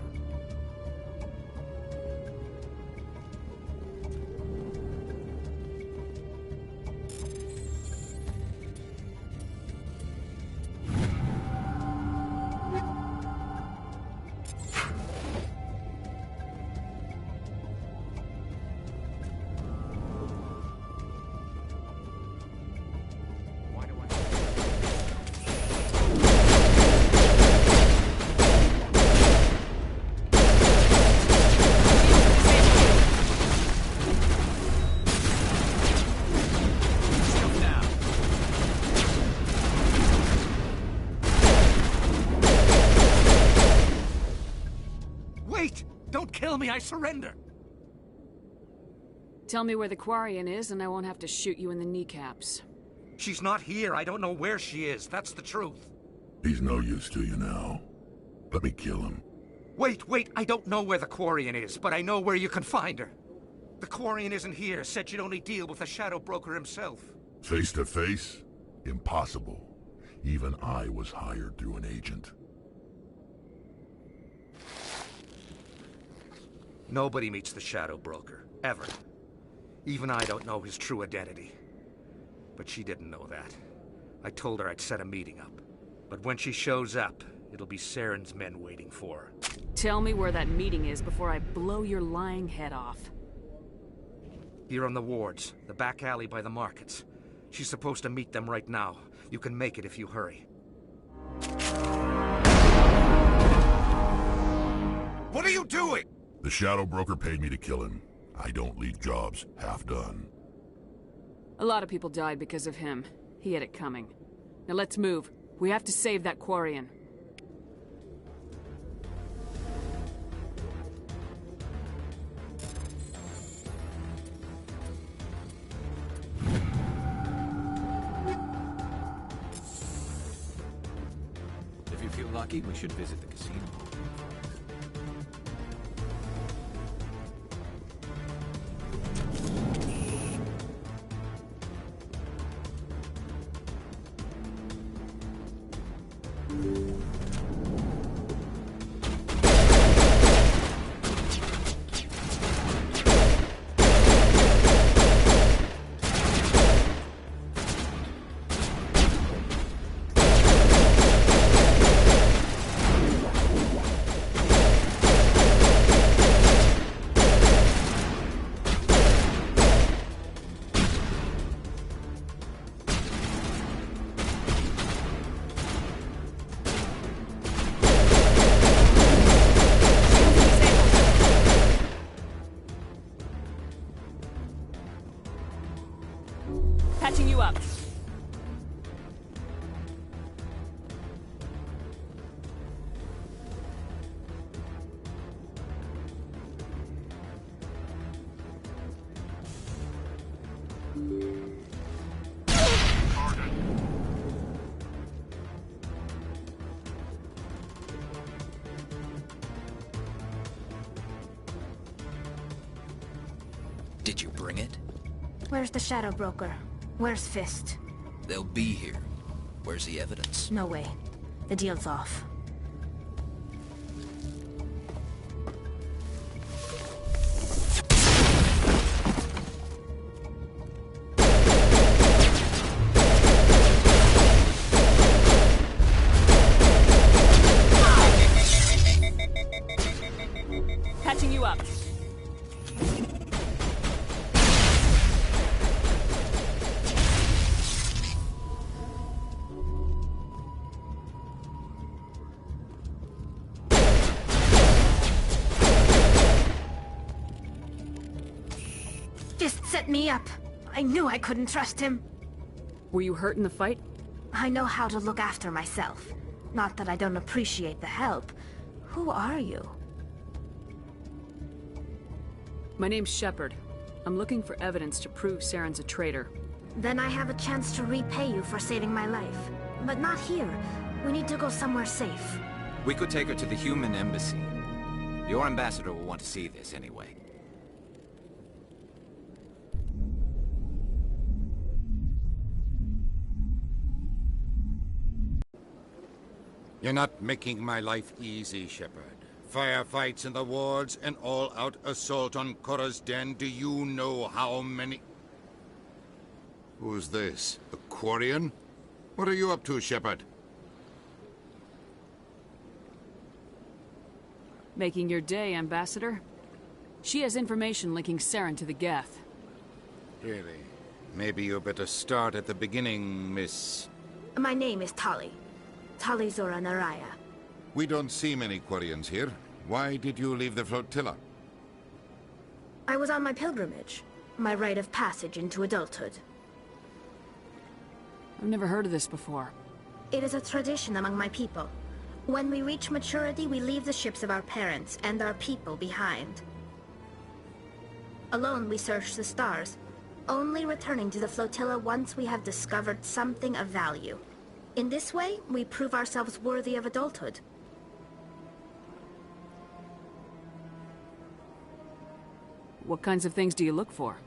Speaker 4: Kill me, I surrender!
Speaker 2: Tell me where the Quarian is and I won't have to shoot you in the kneecaps.
Speaker 4: She's not here. I don't know where she is. That's the truth.
Speaker 19: He's no use to you now. Let me kill him.
Speaker 4: Wait, I don't know where the Quarian is, but I know where you can find her. The Quarian isn't here. Said she'd only deal with the Shadow Broker himself.
Speaker 19: Face to face? Impossible. Even I was hired through an agent.
Speaker 4: Nobody meets the Shadow Broker, ever. Even I don't know his true identity. But she didn't know that. I told her I'd set a meeting up. But when she shows up, it'll be Saren's men waiting for her.
Speaker 2: Tell me where that meeting is before I blow your lying head off.
Speaker 4: Here on the wards, the back alley by the markets. She's supposed to meet them right now. You can make it if you hurry.
Speaker 3: What are you doing?
Speaker 19: The Shadow Broker paid me to kill him. I don't leave jobs half done.
Speaker 2: A lot of people died because of him. He had it coming. Now let's move. We have to save that Quarian.
Speaker 12: If you feel lucky, we should visit the casino.
Speaker 2: Patching you up.
Speaker 7: Did you bring it?
Speaker 11: Where's the Shadow Broker? Where's Fist?
Speaker 7: They'll be here. Where's the evidence?
Speaker 11: No way. The deal's off.
Speaker 2: Patching you up.
Speaker 11: Fist set me up. I knew I couldn't trust him.
Speaker 2: Were you hurt in the fight?
Speaker 11: I know how to look after myself. Not that I don't appreciate the help. Who are you?
Speaker 2: My name's Shepard. I'm looking for evidence to prove Saren's a traitor.
Speaker 8: Then I have a chance to repay you for saving my life. But not here. We need to go somewhere safe.
Speaker 12: We could take her to the human embassy. Your ambassador will want to see this anyway.
Speaker 22: You're not making my life easy, Shepard. Firefights in the wards, an all-out assault on Korra's den. Do you know how many...
Speaker 18: Who's this? A Quarian? What are you up to, Shepard?
Speaker 2: Making your day, Ambassador. She has information linking Saren to the Geth.
Speaker 22: Really? Maybe you better start at the beginning, Miss...
Speaker 8: My name is Tali. Tali Zora Naraya.
Speaker 22: We don't see many Quarians here. Why did you leave the flotilla?
Speaker 8: I was on my pilgrimage. My rite of passage into adulthood.
Speaker 2: I've never heard of this before.
Speaker 8: It is a tradition among my people. When we reach maturity, we leave the ships of our parents and our people behind. Alone, we search the stars, only returning to the flotilla once we have discovered something of value. In this way, we prove ourselves worthy of adulthood.
Speaker 2: What kinds of things do you look for?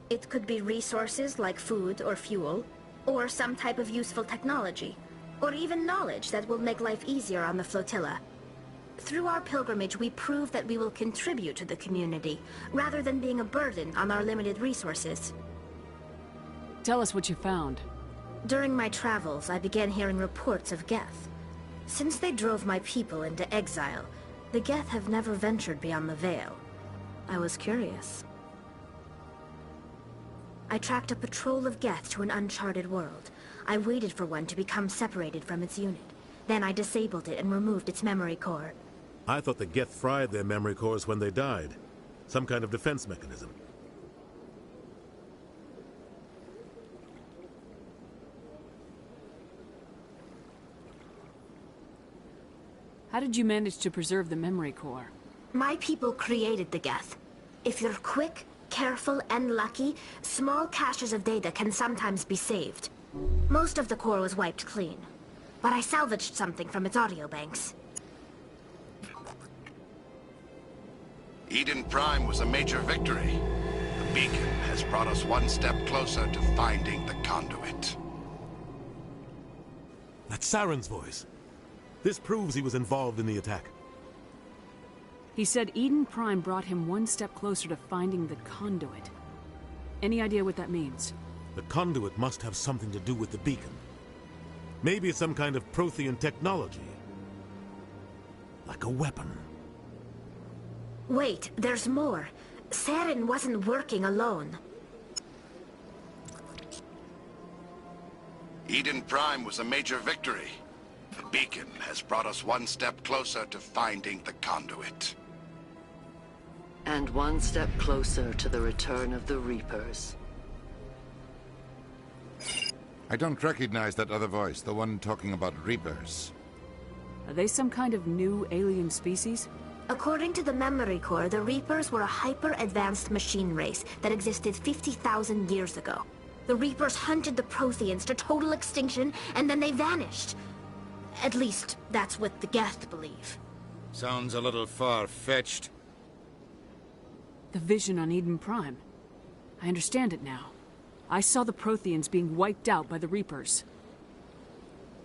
Speaker 8: It could be resources like food or fuel, or some type of useful technology, or even knowledge that will make life easier on the flotilla. Through our pilgrimage, we prove that we will contribute to the community, rather than being a burden on our limited resources.
Speaker 2: Tell us what you found.
Speaker 8: During my travels, I began hearing reports of Geth. Since they drove my people into exile, the Geth have never ventured beyond the Veil. I was curious. I tracked a patrol of Geth to an uncharted world. I waited for one to become separated from its unit. Then I disabled it and removed its memory core.
Speaker 23: I thought the Geth fried their memory cores when they died. Some kind of defense mechanism.
Speaker 2: How did you manage to preserve the memory core?
Speaker 8: My people created the Geth. If you're quick, careful, and lucky, small caches of data can sometimes be saved. Most of the core was wiped clean, but I salvaged something from its audio banks.
Speaker 24: Eden Prime was a major victory. The beacon has brought us one step closer to finding the conduit.
Speaker 23: That's Saren's voice. This proves he was involved in the attack.
Speaker 2: He said Eden Prime brought him one step closer to finding the conduit. Any idea what that means?
Speaker 23: The conduit must have something to do with the beacon. Maybe it's some kind of Prothean technology. Like a weapon.
Speaker 8: Wait, there's more. Saren wasn't working alone.
Speaker 24: Eden Prime was a major victory. The beacon has brought us one step closer to finding the conduit.
Speaker 25: And one step closer to the return of the Reapers.
Speaker 22: I don't recognize that other voice, the one talking about Reapers.
Speaker 2: Are they some kind of new alien species?
Speaker 8: According to the memory core, the Reapers were a hyper-advanced machine race that existed 50,000 years ago. The Reapers hunted the Protheans to total extinction, and then they vanished. At least, that's what the Geth believe.
Speaker 22: Sounds a little far-fetched.
Speaker 2: The vision on Eden Prime. I understand it now. I saw the Protheans being wiped out by the Reapers.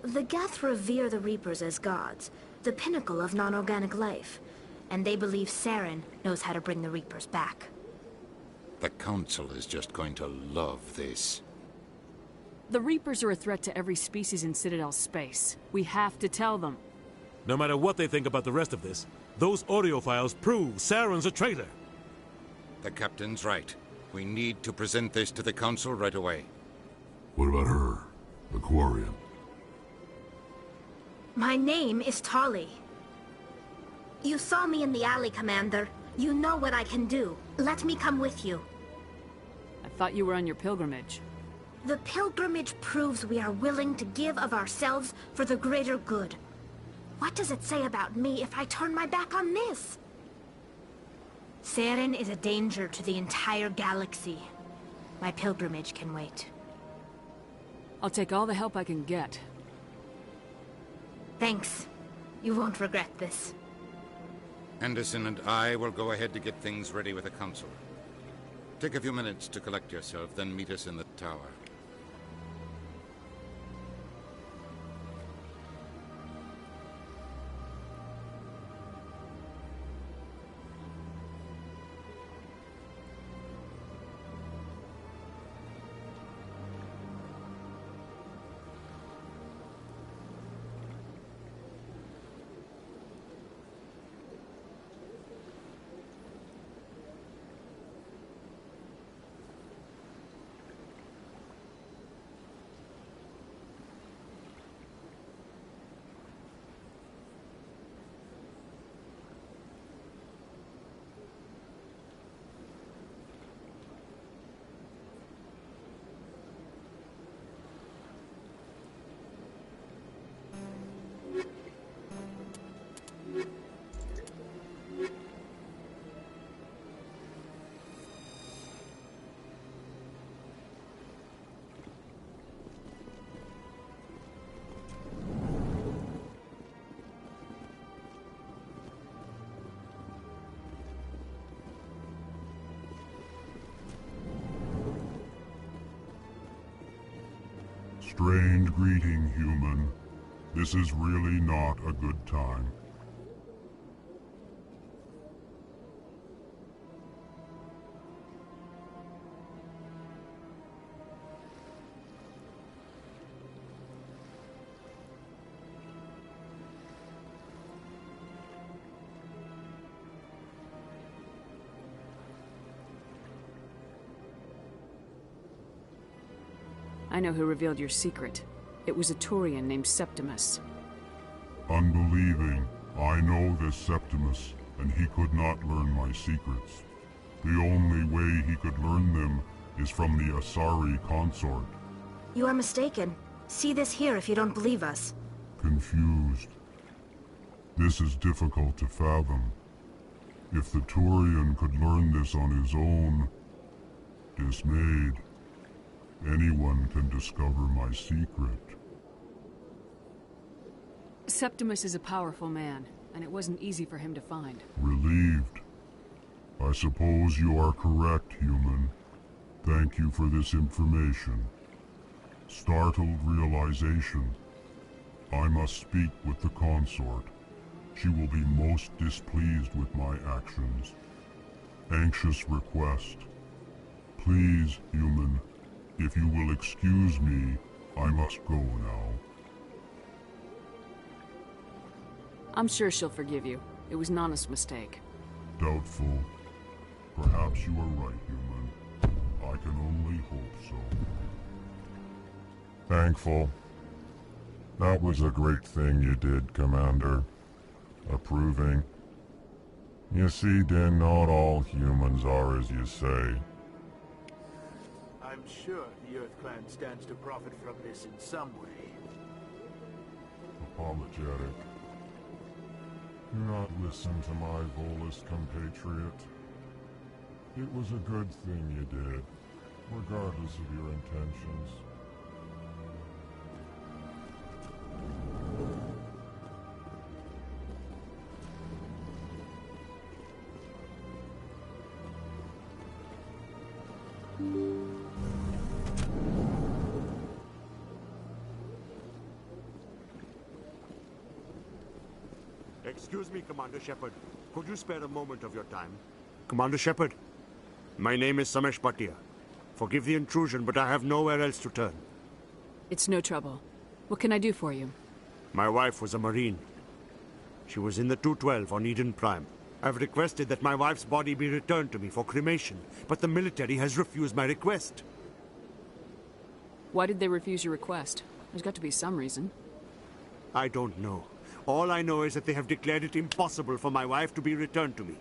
Speaker 8: The Geth revere the Reapers as gods, the pinnacle of non-organic life. And they believe Saren knows how to bring the Reapers back.
Speaker 22: The Council is just going to love this.
Speaker 2: The Reapers are a threat to every species in Citadel space. We have to tell them.
Speaker 23: No matter what they think about the rest of this, those audio files prove Saren's a traitor.
Speaker 22: The Captain's right. We need to present this to the Council right away.
Speaker 19: What about her? The Quarian?
Speaker 8: My name is Tali. You saw me in the alley, Commander. You know what I can do. Let me come with you.
Speaker 2: I thought you were on your pilgrimage.
Speaker 8: The pilgrimage proves we are willing to give of ourselves for the greater good. What does it say about me if I turn my back on this? Saren is a danger to the entire galaxy. My pilgrimage can wait.
Speaker 2: I'll take all the help I can get.
Speaker 8: Thanks. You won't regret this.
Speaker 22: Anderson and I will go ahead to get things ready with the council. Take a few minutes to collect yourself, then meet us in the tower.
Speaker 19: Strange greeting, human. This is really not a good time.
Speaker 2: I know who revealed your secret. It was a Turian named Septimus.
Speaker 19: Unbelieving. I know this Septimus, and he could not learn my secrets. The only way he could learn them is from the Asari consort.
Speaker 8: You are mistaken. See this here if you don't believe us.
Speaker 19: Confused. This is difficult to fathom. If the Turian could learn this on his own, dismayed, anyone can discover my secret.
Speaker 2: Septimus is a powerful man, and it wasn't easy for him to find.
Speaker 19: Relieved. I suppose you are correct, human. Thank you for this information. Startled realization. I must speak with the consort. She will be most displeased with my actions. Anxious request. Please, human, if you will excuse me, I must go now.
Speaker 2: I'm sure she'll forgive you. It was an honest mistake.
Speaker 19: Doubtful. Perhaps you are right, human. I can only hope so. Thankful. That was a great thing you did, Commander. Approving. You see, Din, not all humans are as you say.
Speaker 13: I'm sure the Earth Clan stands to profit from this in some way.
Speaker 19: Apologetic. Do not listen to my Volus compatriot. It was a good thing you did, regardless of your intentions.
Speaker 3: Excuse me, Commander Shepard. Could you spare a moment of your time? Commander Shepard, my name is Samesh Bhatia. Forgive the intrusion, but I have nowhere else to turn.
Speaker 2: It's no trouble. What can I do for you?
Speaker 3: My wife was a Marine. She was in the 212 on Eden Prime. I've requested that my wife's body be returned to me for cremation, but the military has refused my request.
Speaker 2: Why did they refuse your request? There's got to be some reason.
Speaker 3: I don't know. All I know is that they have declared it impossible for my wife to be returned to me.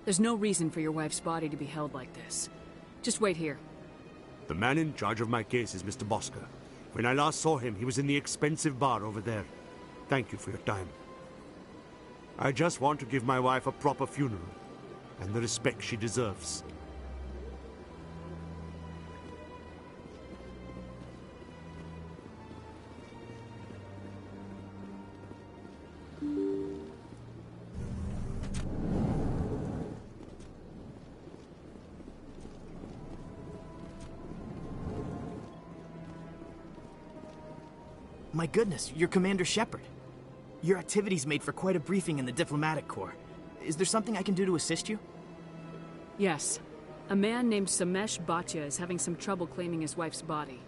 Speaker 2: There's no reason for your wife's body to be held like this. Just wait here.
Speaker 3: The man in charge of my case is Mr. Bosker. When I last saw him, he was in the expensive bar over there. Thank you for your time. I just want to give my wife a proper funeral, and the respect she deserves.
Speaker 5: My goodness, you're Commander Shepard. Your activities made for quite a briefing in the Diplomatic Corps. Is there something I can do to assist you?
Speaker 2: Yes. A man named Samesh Bhatia is having some trouble claiming his wife's body.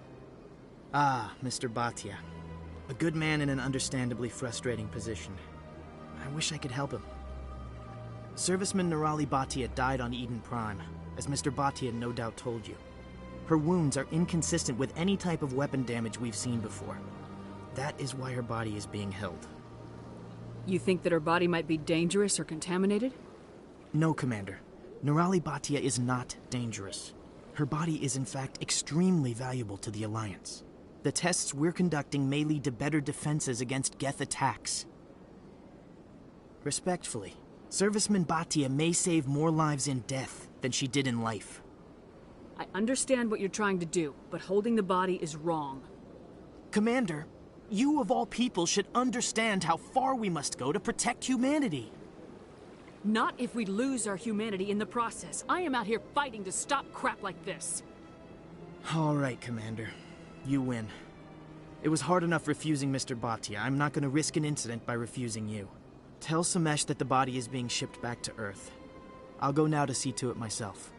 Speaker 5: Ah, Mr. Bhatia. A good man in an understandably frustrating position. I wish I could help him. Serviceman Nirali Bhatia died on Eden Prime, as Mr. Bhatia no doubt told you. Her wounds are inconsistent with any type of weapon damage we've seen before. That is why her body is being held.
Speaker 2: You think that her body might be dangerous or contaminated?
Speaker 5: No, Commander. Nirali Bhatia is not dangerous. Her body is in fact extremely valuable to the Alliance. The tests we're conducting may lead to better defenses against Geth attacks. Respectfully, Serviceman Bhatia may save more lives in death than she did in life.
Speaker 2: I understand what you're trying to do, but holding the body is wrong.
Speaker 5: Commander, you of all people should understand how far we must go to protect humanity.
Speaker 2: Not if we lose our humanity in the process. I am out here fighting to stop crap like this.
Speaker 5: All right, Commander. You win. It was hard enough refusing Mr. Bhatia. I'm not going to risk an incident by refusing you. Tell Samesh that the body is being shipped back to Earth. I'll go now to see to it myself.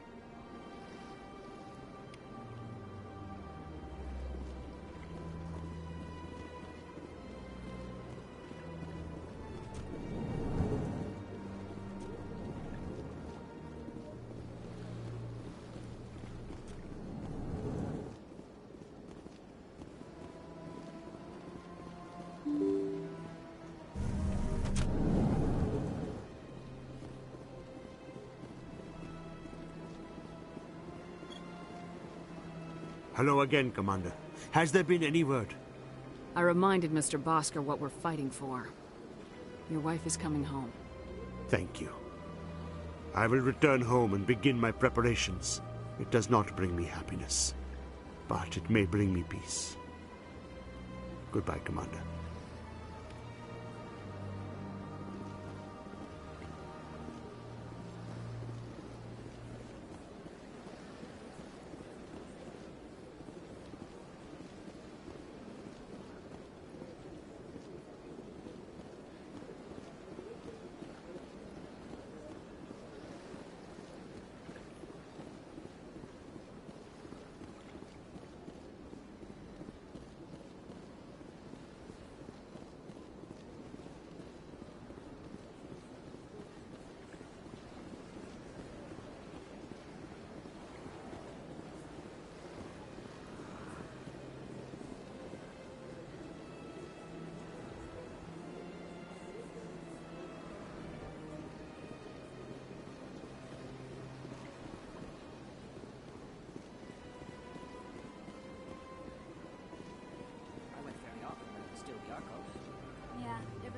Speaker 3: Hello again, Commander. Has there been any word?
Speaker 2: I reminded Mr. Bosker what we're fighting for. Your wife is coming home.
Speaker 3: Thank you. I will return home and begin my preparations. It does not bring me happiness, but it may bring me peace. Goodbye, Commander.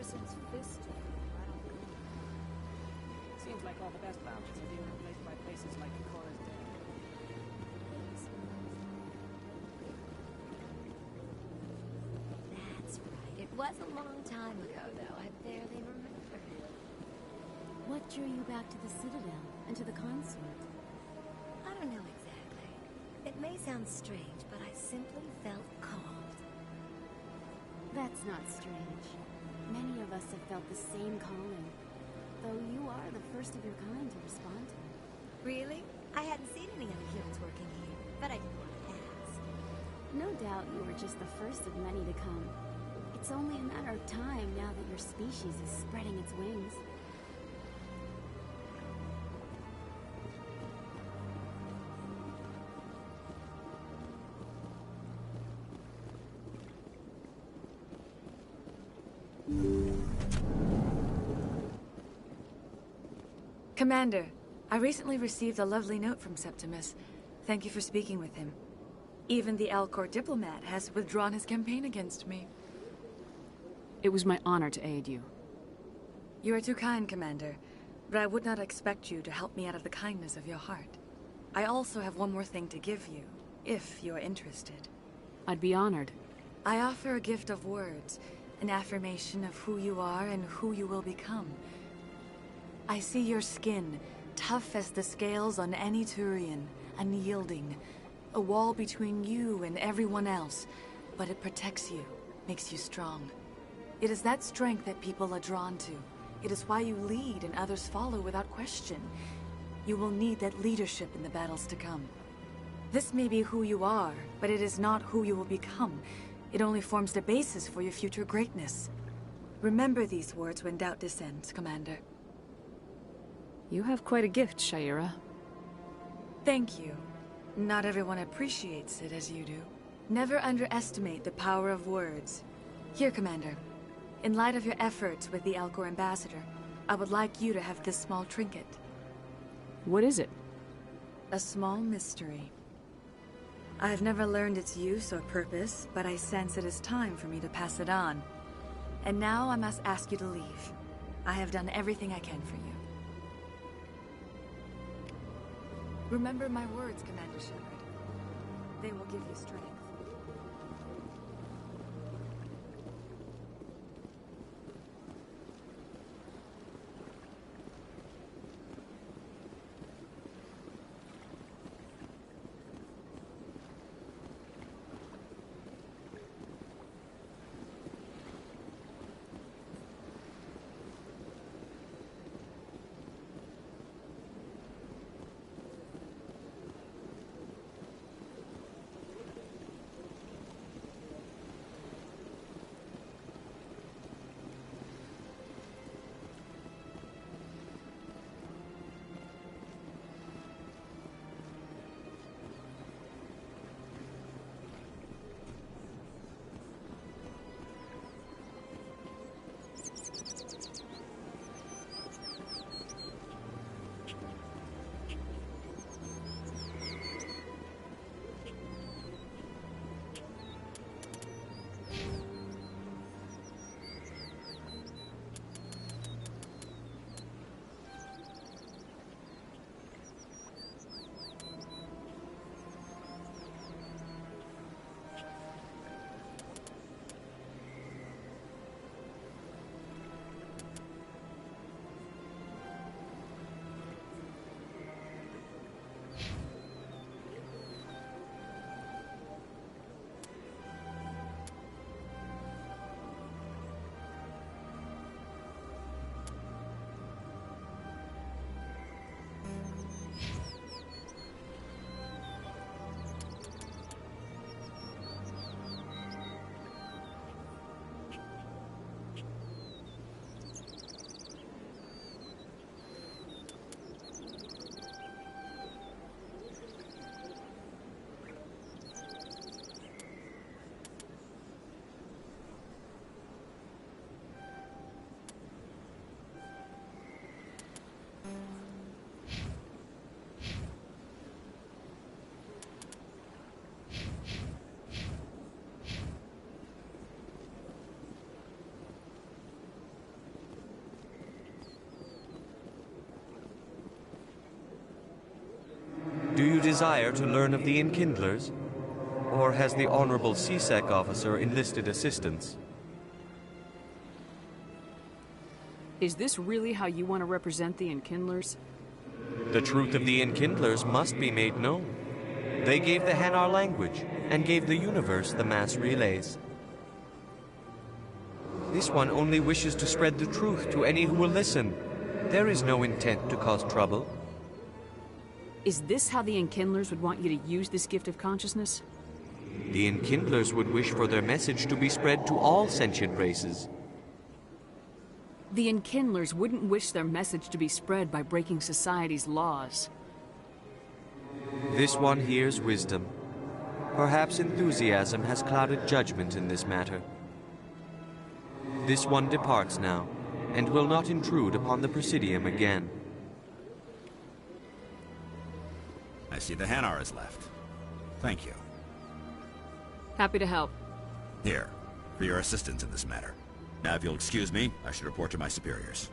Speaker 11: Since Fist took me, I don't know.
Speaker 17: Seems like all the best lounges are being replaced by places like Cora's Den.
Speaker 15: That's right. It was a long time ago, though. I barely remember.
Speaker 11: What drew you back to the Citadel and to the consort?
Speaker 15: I don't know exactly. It may sound strange, but I simply felt called.
Speaker 11: That's not strange. Many of us have felt the same calling, though you are the first of your kind to respond to it.
Speaker 15: Really? I hadn't seen any other humans working here, but I didn't want to ask.
Speaker 11: No doubt you were just the first of many to come. It's only a matter of time now that your species is spreading its wings.
Speaker 16: Commander, I recently received a lovely note from Septimus. Thank you for speaking with him. Even the Alcor diplomat has withdrawn his campaign against me.
Speaker 2: It was my honor to aid you.
Speaker 16: You are too kind, Commander, but I would not expect you to help me out of the kindness of your heart. I also have one more thing to give you, if you are interested.
Speaker 2: I'd be honored.
Speaker 16: I offer a gift of words, an affirmation of who you are and who you will become. I see your skin, tough as the scales on any Turian, unyielding, a wall between you and everyone else, but it protects you, makes you strong. It is that strength that people are drawn to. It is why you lead and others follow without question. You will need that leadership in the battles to come. This may be who you are, but it is not who you will become. It only forms the basis for your future greatness. Remember these words when doubt descends, Commander.
Speaker 2: You have quite a gift, Sha'ira.
Speaker 16: Thank you. Not everyone appreciates it as you do. Never underestimate the power of words. Here, Commander. In light of your efforts with the Alcor Ambassador, I would like you to have this small trinket.
Speaker 2: What is it?
Speaker 16: A small mystery. I have never learned its use or purpose, but I sense it is time for me to pass it on. And now I must ask you to leave. I have done everything I can for you. Remember my words, Commander Shepard. They will give you strength.
Speaker 6: Do you desire to learn of the Enkindlers? Or has the Honorable CSEC officer enlisted assistance?
Speaker 2: Is this really how you want to represent the Enkindlers?
Speaker 6: The truth of the Enkindlers must be made known. They gave the Hanar language, and gave the universe the mass relays. This one only wishes to spread the truth to any who will listen. There is no intent to cause trouble.
Speaker 2: Is this how the Enkindlers would want you to use this gift of consciousness?
Speaker 6: The Enkindlers would wish for their message to be spread to all sentient races.
Speaker 2: The Enkindlers wouldn't wish their message to be spread by breaking society's laws.
Speaker 6: This one hears wisdom. Perhaps enthusiasm has clouded judgment in this matter. This one departs now, and will not intrude upon the Presidium again.
Speaker 9: I see the Hanar has left. Thank you.
Speaker 2: Happy to help.
Speaker 9: Here, for your assistance in this matter. Now, if you'll excuse me, I should report to my superiors.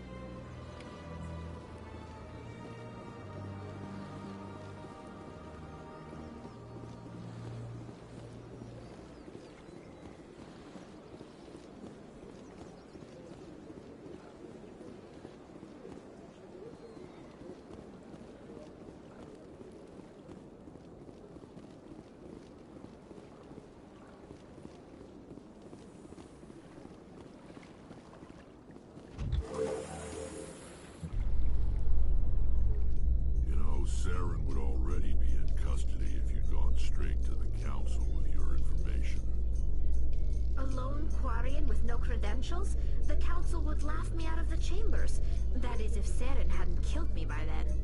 Speaker 8: credentials, the Council would laugh me out of the chambers. That is, if Saren hadn't killed me by then.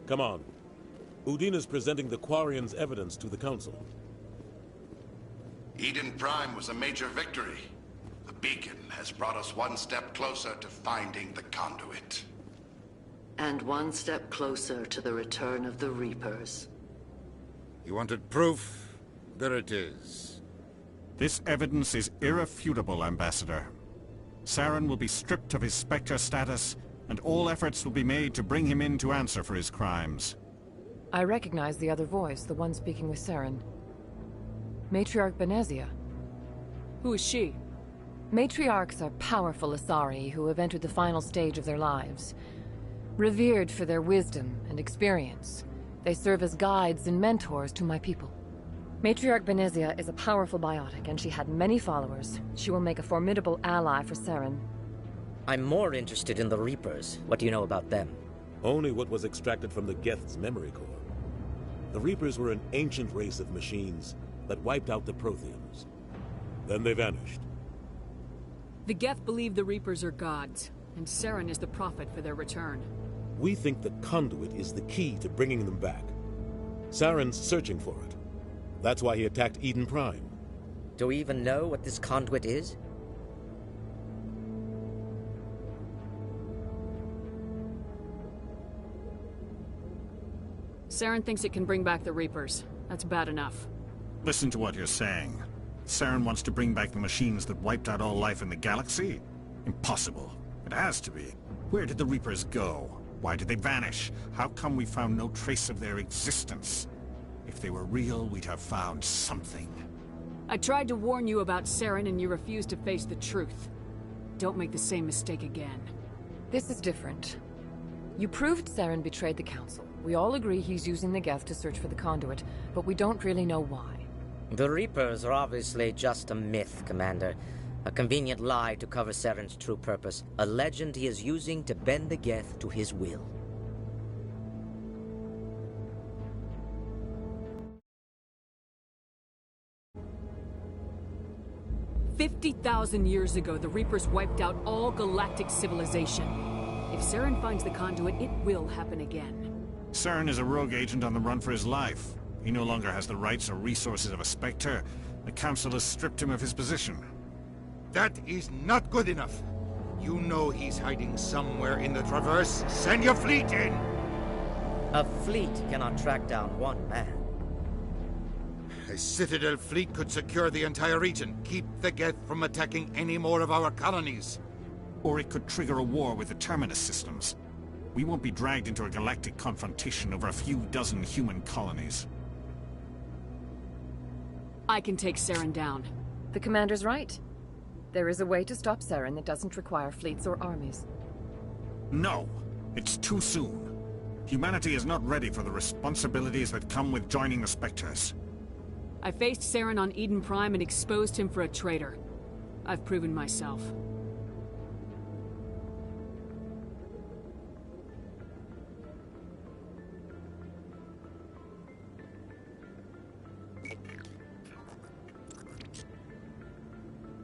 Speaker 23: Come on. Udina's presenting the Quarians' evidence to the Council.
Speaker 24: Eden Prime was a major victory. The beacon has brought us one step closer to finding the conduit.
Speaker 25: And one step closer to the return of the Reapers.
Speaker 22: You wanted proof? There it is.
Speaker 1: This evidence is irrefutable, Ambassador. Saren will be stripped of his Spectre status, and all efforts will be made to bring him in to answer for his crimes.
Speaker 10: I recognize the other voice, the one speaking with Saren. Matriarch Benezia.
Speaker 2: Who is she?
Speaker 10: Matriarchs are powerful Asari who have entered the final stage of their lives. Revered for their wisdom and experience, they serve as guides and mentors to my people. Matriarch Benezia is a powerful biotic, and she had many followers. She will make a formidable ally for Saren.
Speaker 14: I'm more interested in the Reapers. What do you know about them?
Speaker 23: Only what was extracted from the Geth's memory core. The Reapers were an ancient race of machines that wiped out the Protheans. Then they vanished.
Speaker 2: The Geth believe the Reapers are gods, and Saren is the prophet for their return.
Speaker 23: We think the conduit is the key to bringing them back. Saren's searching for it. That's why he attacked Eden Prime.
Speaker 14: Do we even know what this conduit is?
Speaker 2: Saren thinks it can bring back the Reapers. That's bad enough.
Speaker 1: Listen to what you're saying. Saren wants to bring back the machines that wiped out all life in the galaxy? Impossible. It has to be. Where did the Reapers go? Why did they vanish? How come we found no trace of their existence? If they were real, we'd have found something.
Speaker 2: I tried to warn you about Saren and you refused to face the truth. Don't make the same mistake again.
Speaker 10: This is different. You proved Saren betrayed the Council. We all agree he's using the Geth to search for the conduit, but we don't really know why.
Speaker 14: The Reapers are obviously just a myth, Commander. A convenient lie to cover Saren's true purpose. A legend he is using to bend the Geth to his will.
Speaker 2: "50,000 years ago, the Reapers wiped out all galactic civilization. If Saren finds the conduit, it will happen again.
Speaker 1: Saren is a rogue agent on the run for his life. He no longer has the rights or resources of a Spectre. The Council has stripped him of his position.
Speaker 22: That is not good enough. You know he's hiding somewhere in the Traverse. Send your fleet in!
Speaker 14: A fleet cannot track down one man.
Speaker 22: A Citadel fleet could secure the entire region, keep the Geth from attacking any more of our colonies.
Speaker 1: Or it could trigger a war with the Terminus systems. We won't be dragged into a galactic confrontation over a few dozen human colonies.
Speaker 2: I can take Saren down.
Speaker 10: The Commander's right. There is a way to stop Saren that doesn't require fleets or armies.
Speaker 1: No! It's too soon. Humanity is not ready for the responsibilities that come with joining the Spectres.
Speaker 2: I faced Saren on Eden Prime and exposed him for a traitor. I've proven myself.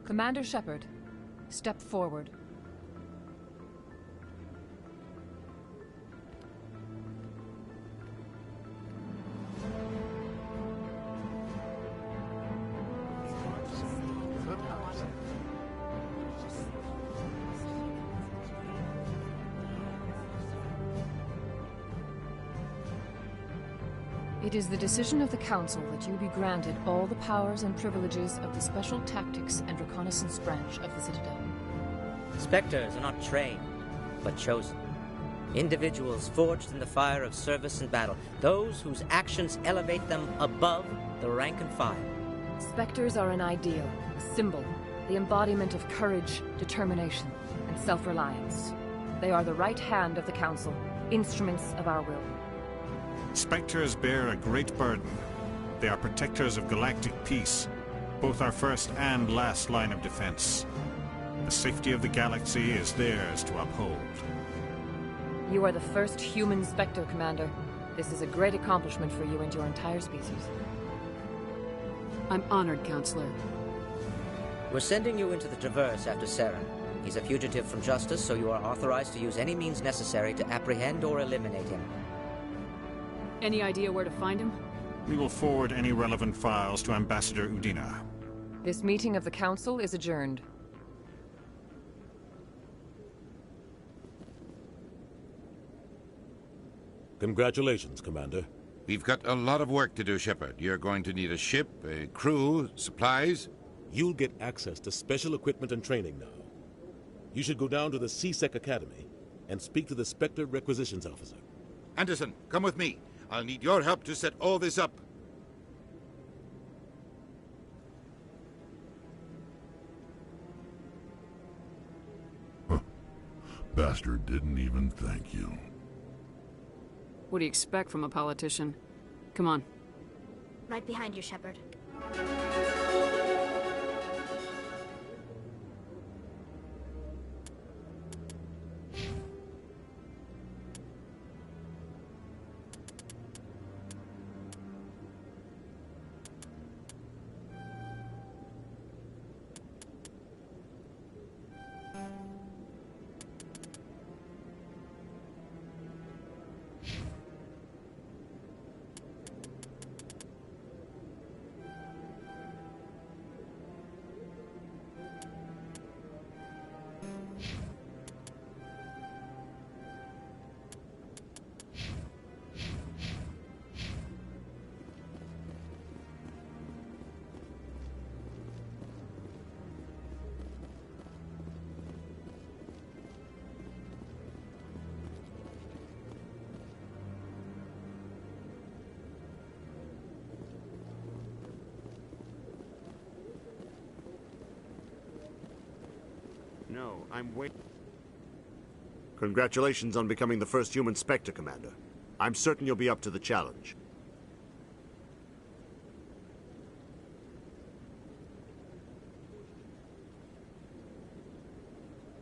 Speaker 10: Commander Shepard, step forward. It is the decision of the Council that you be granted all the powers and privileges of the Special Tactics and Reconnaissance Branch of the Citadel.
Speaker 14: Spectres are not trained, but chosen. Individuals forged in the fire of service and battle. Those whose actions elevate them above the rank and file.
Speaker 10: Spectres are an ideal, a symbol, the embodiment of courage, determination, and self-reliance. They are the right hand of the Council, instruments of our will.
Speaker 1: Spectres bear a great burden. They are protectors of galactic peace, both our first and last line of defense. The safety of the galaxy is theirs to uphold.
Speaker 10: You are the first human Spectre, Commander. This is a great accomplishment for you and your entire species.
Speaker 2: I'm honored, Counselor.
Speaker 14: We're sending you into the Traverse after Saren. He's a fugitive from justice, so you are authorized to use any means necessary to apprehend or eliminate him.
Speaker 2: Any idea where to find him?
Speaker 1: We will forward any relevant files to Ambassador Udina.
Speaker 10: This meeting of the Council is adjourned.
Speaker 23: Congratulations, Commander.
Speaker 22: We've got a lot of work to do, Shepard. You're going to need a ship, a crew, supplies.
Speaker 23: You'll get access to special equipment and training now. You should go down to the C-Sec Academy and speak to the Spectre Requisitions Officer.
Speaker 22: Anderson, come with me. I'll need your help to set all this up.
Speaker 19: Bastard didn't even thank you.
Speaker 2: What do you expect from a politician? Come on.
Speaker 8: Right behind you, Shepard.
Speaker 3: No, I'm waiting. Congratulations on becoming the first human Spectre, Commander. I'm certain you'll be up to the challenge.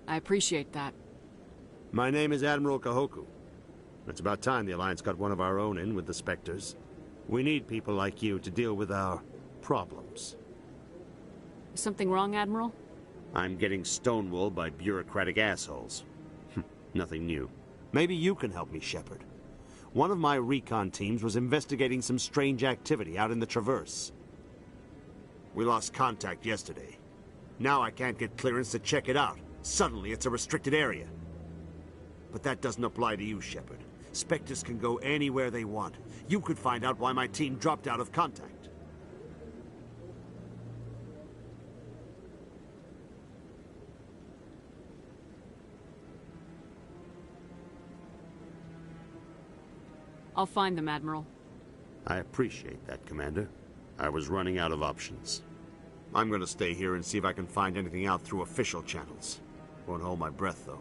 Speaker 2: I appreciate that.
Speaker 3: My name is Admiral Kahoku. It's about time the Alliance got one of our own in with the Spectres. We need people like you to deal with our problems.
Speaker 2: Is something wrong, Admiral?
Speaker 3: I'm getting stonewalled by bureaucratic assholes. Nothing new. Maybe you can help me, Shepard. One of my recon teams was investigating some strange activity out in the Traverse. We lost contact yesterday. Now I can't get clearance to check it out. Suddenly it's a restricted area. But that doesn't apply to you, Shepard. Spectres can go anywhere they want. You could find out why my team dropped out of contact.
Speaker 2: I'll find them, Admiral.
Speaker 3: I appreciate that, Commander. I was running out of options. I'm going to stay here and see if I can find anything out through official channels. Won't hold my breath, though.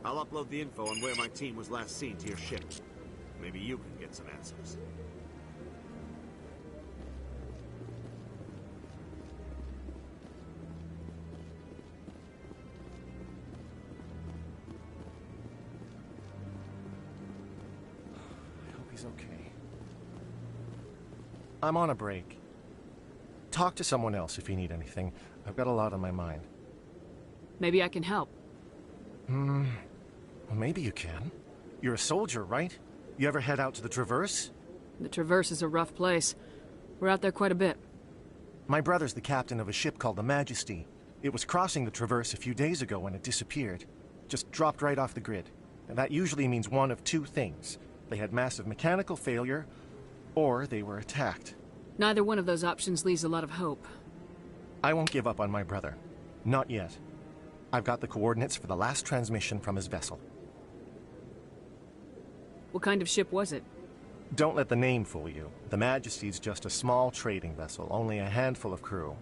Speaker 3: I'll upload the info on where my team was last seen to your ship. Maybe you can get some answers.
Speaker 4: I hope he's okay. I'm on a break. Talk to someone else if you need anything. I've got a lot on my mind.
Speaker 2: Maybe I can help.
Speaker 4: Well, maybe you can. You're a soldier, right? You ever head out to the Traverse?
Speaker 2: The Traverse is a rough place. We're out there quite a bit.
Speaker 4: My brother's the captain of a ship called the Majesty. It was crossing the Traverse a few days ago when it disappeared. Just dropped right off the grid. And that usually means one of two things. They had massive mechanical failure, or they were attacked.
Speaker 2: Neither one of those options leaves a lot of hope.
Speaker 4: I won't give up on my brother. Not yet. I've got the coordinates for the last transmission from his vessel.
Speaker 2: What kind of ship was it?
Speaker 4: Don't let the name fool you. The Majesty's just a small trading vessel, only a handful of crew.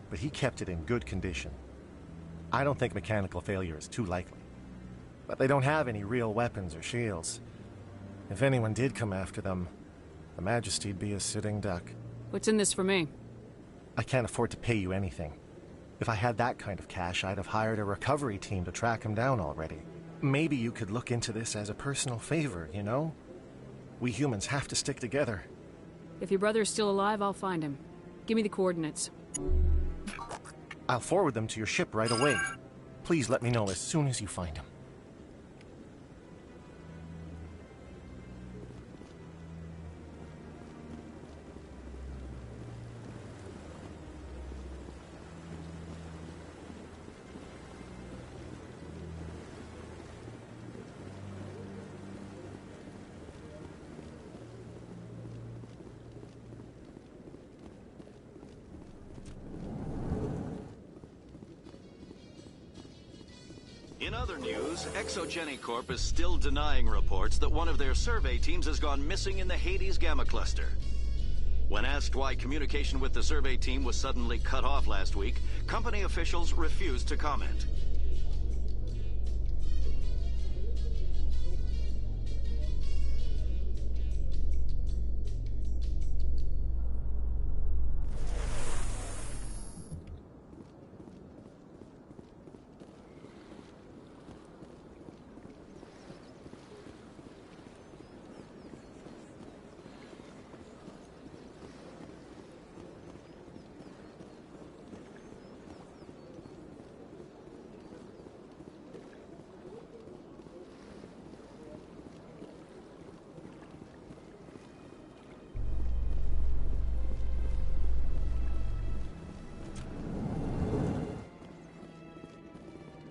Speaker 4: But he kept it in good condition. I don't think mechanical failure is too likely. But they don't have any real weapons or shields. If anyone did come after them, the Majesty'd be a sitting duck.
Speaker 2: What's in this for me?
Speaker 4: I can't afford to pay you anything. If I had that kind of cash, I'd have hired a recovery team to track him down already. Maybe you could look into this as a personal favor, you know? We humans have to stick together.
Speaker 2: If your brother is still alive, I'll find him. Give me the coordinates.
Speaker 4: I'll forward them to your ship right away. Please let me know as soon as you find him.
Speaker 7: In other news, Exogeny Corp is still denying reports that one of their survey teams has gone missing in the Hades Gamma Cluster. When asked why communication with the survey team was suddenly cut off last week, company officials refused to comment.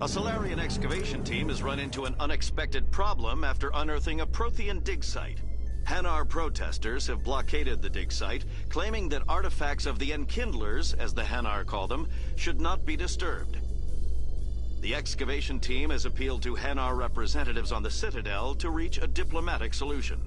Speaker 7: A Solarian excavation team has run into an unexpected problem after unearthing a Prothean dig site. Hanar protesters have blockaded the dig site, claiming that artifacts of the Enkindlers, as the Hanar call them, should not be disturbed. The excavation team has appealed to Hanar representatives on the Citadel to reach a diplomatic solution.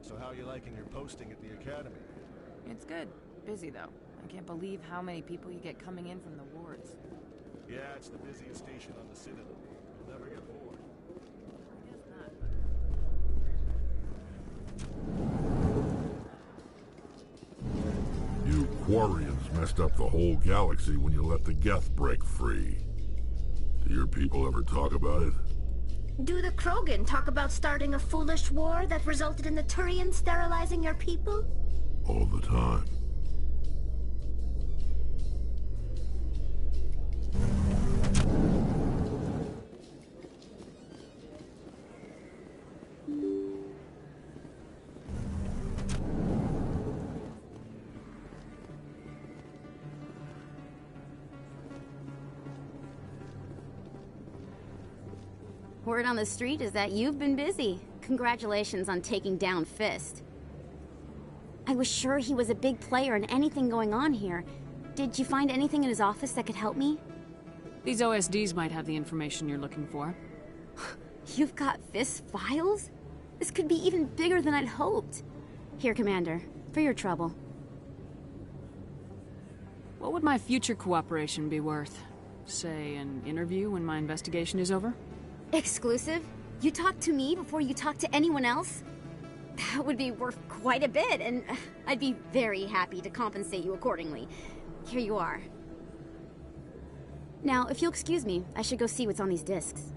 Speaker 4: So how are you liking your posting at the Academy?
Speaker 12: It's good. Busy, though. I can't believe how many people you get coming in from the wards.
Speaker 23: Yeah, it's the busiest station on the Citadel. You'll never get bored.
Speaker 12: I guess not.
Speaker 19: You Quarians messed up the whole galaxy when you let the Geth break free. Do your people ever talk about it?
Speaker 8: Do the Krogan talk about starting a foolish war that resulted in the Turians sterilizing your people?
Speaker 19: All the time.
Speaker 11: Word on the street is that you've been busy. Congratulations on taking down Fist. I was sure he was a big player in anything going on here. Did you find anything in his office that could help me?
Speaker 2: These OSDs might have the information you're looking for.
Speaker 11: You've got Fist's files? This could be even bigger than I'd hoped. Here, Commander, for your trouble.
Speaker 2: What would my future cooperation be worth? Say, an interview when my investigation is over?
Speaker 11: Exclusive? You talk to me before you talk to anyone else? That would be worth quite a bit, and I'd be very happy to compensate you accordingly. Here you are. Now, if you'll excuse me, I should go see what's on these discs.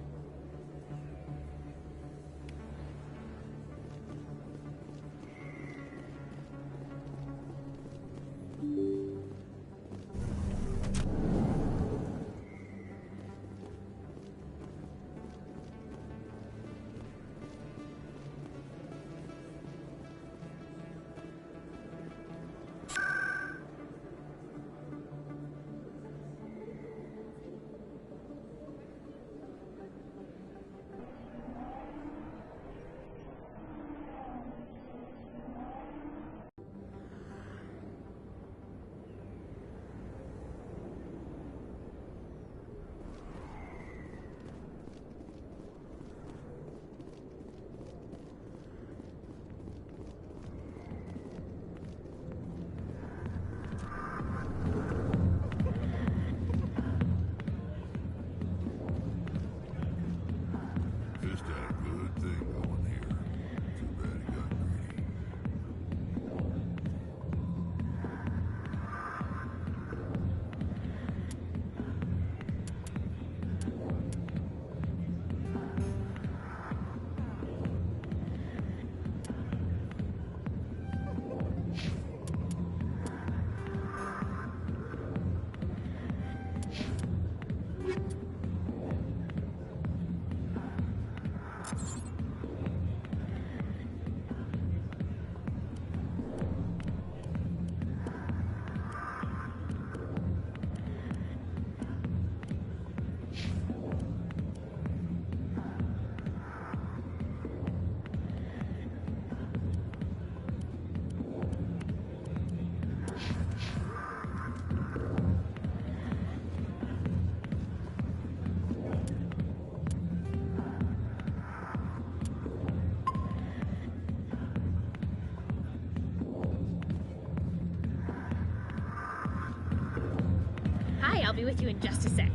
Speaker 5: Hi, I'll be with you in just a sec.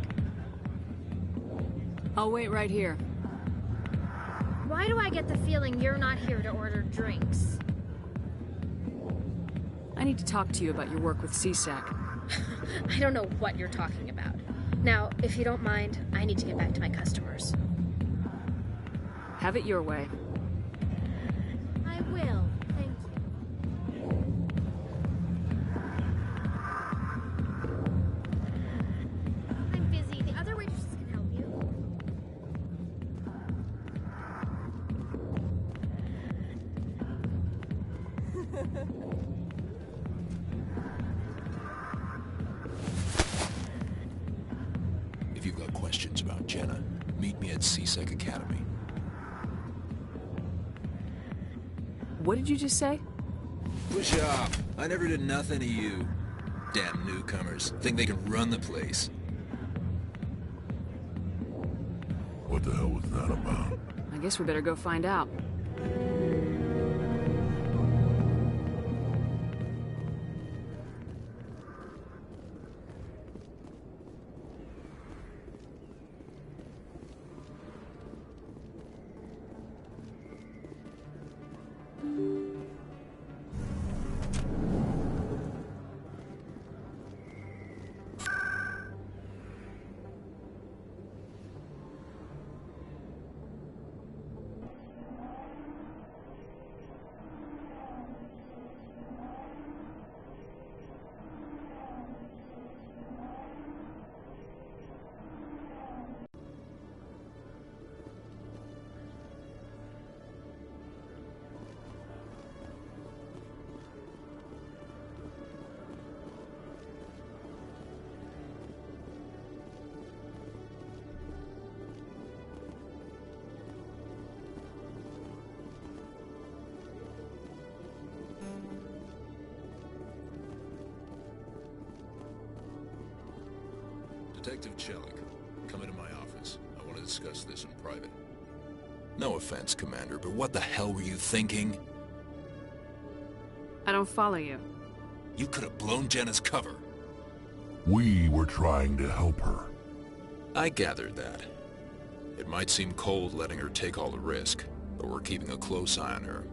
Speaker 2: I'll wait right here.
Speaker 5: Why do I get the feeling you're not here to order drinks?
Speaker 2: I need to talk to you about your work with CSAC.
Speaker 5: I don't know what you're talking about. Now, if you don't mind, I need to get back to my customers.
Speaker 2: Have it your way.
Speaker 5: I will. Thank you. I'm busy. The other waitresses can help you.
Speaker 13: If you've got questions about Jenna, meet me at CSEC Academy.
Speaker 2: What did you just say?
Speaker 13: Push off. I never did nothing to you. Damn newcomers. Think they can run the place.
Speaker 19: What the hell was that about?
Speaker 2: I guess we better go find out.
Speaker 13: Detective Chelik, come into my office. I want to discuss this in private. No offense, Commander, but what the hell were you thinking?
Speaker 2: I don't follow you.
Speaker 13: You could have blown Jenna's cover.
Speaker 19: We were trying to help her.
Speaker 13: I gathered that. It might seem cold letting her take all the risk, but we're keeping a close eye on her.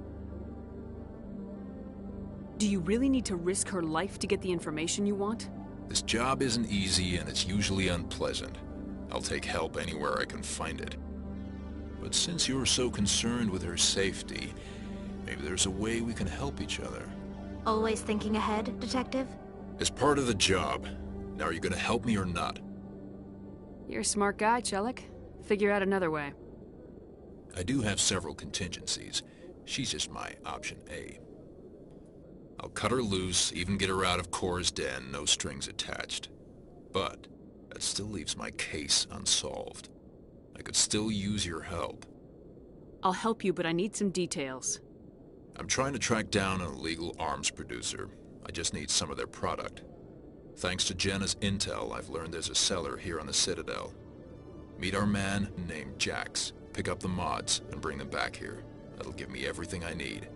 Speaker 2: Do you really need to risk her life to get the information you want?
Speaker 13: This job isn't easy and it's usually unpleasant. I'll take help anywhere I can find it. But since you're so concerned with her safety, maybe there's a way we can help each other.
Speaker 8: Always thinking ahead, Detective?
Speaker 13: As part of the job. Now are you gonna help me or not?
Speaker 2: You're a smart guy, Chelik. Figure out another way.
Speaker 13: I do have several contingencies. She's just my option A. I'll cut her loose, even get her out of Cora's den, no strings attached. But that still leaves my case unsolved. I could still use your help.
Speaker 2: I'll help you, but I need some details.
Speaker 13: I'm trying to track down an illegal arms producer. I just need some of their product. Thanks to Jenna's intel, I've learned there's a seller here on the Citadel. Meet our man named Jax. Pick up the mods and bring them back here. That'll give me everything I need.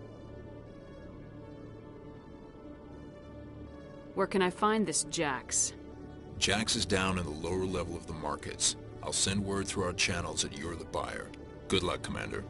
Speaker 2: Where can I find this Jax?
Speaker 13: Jax is down in the lower level of the markets. I'll send word through our channels that you're the buyer. Good luck, Commander.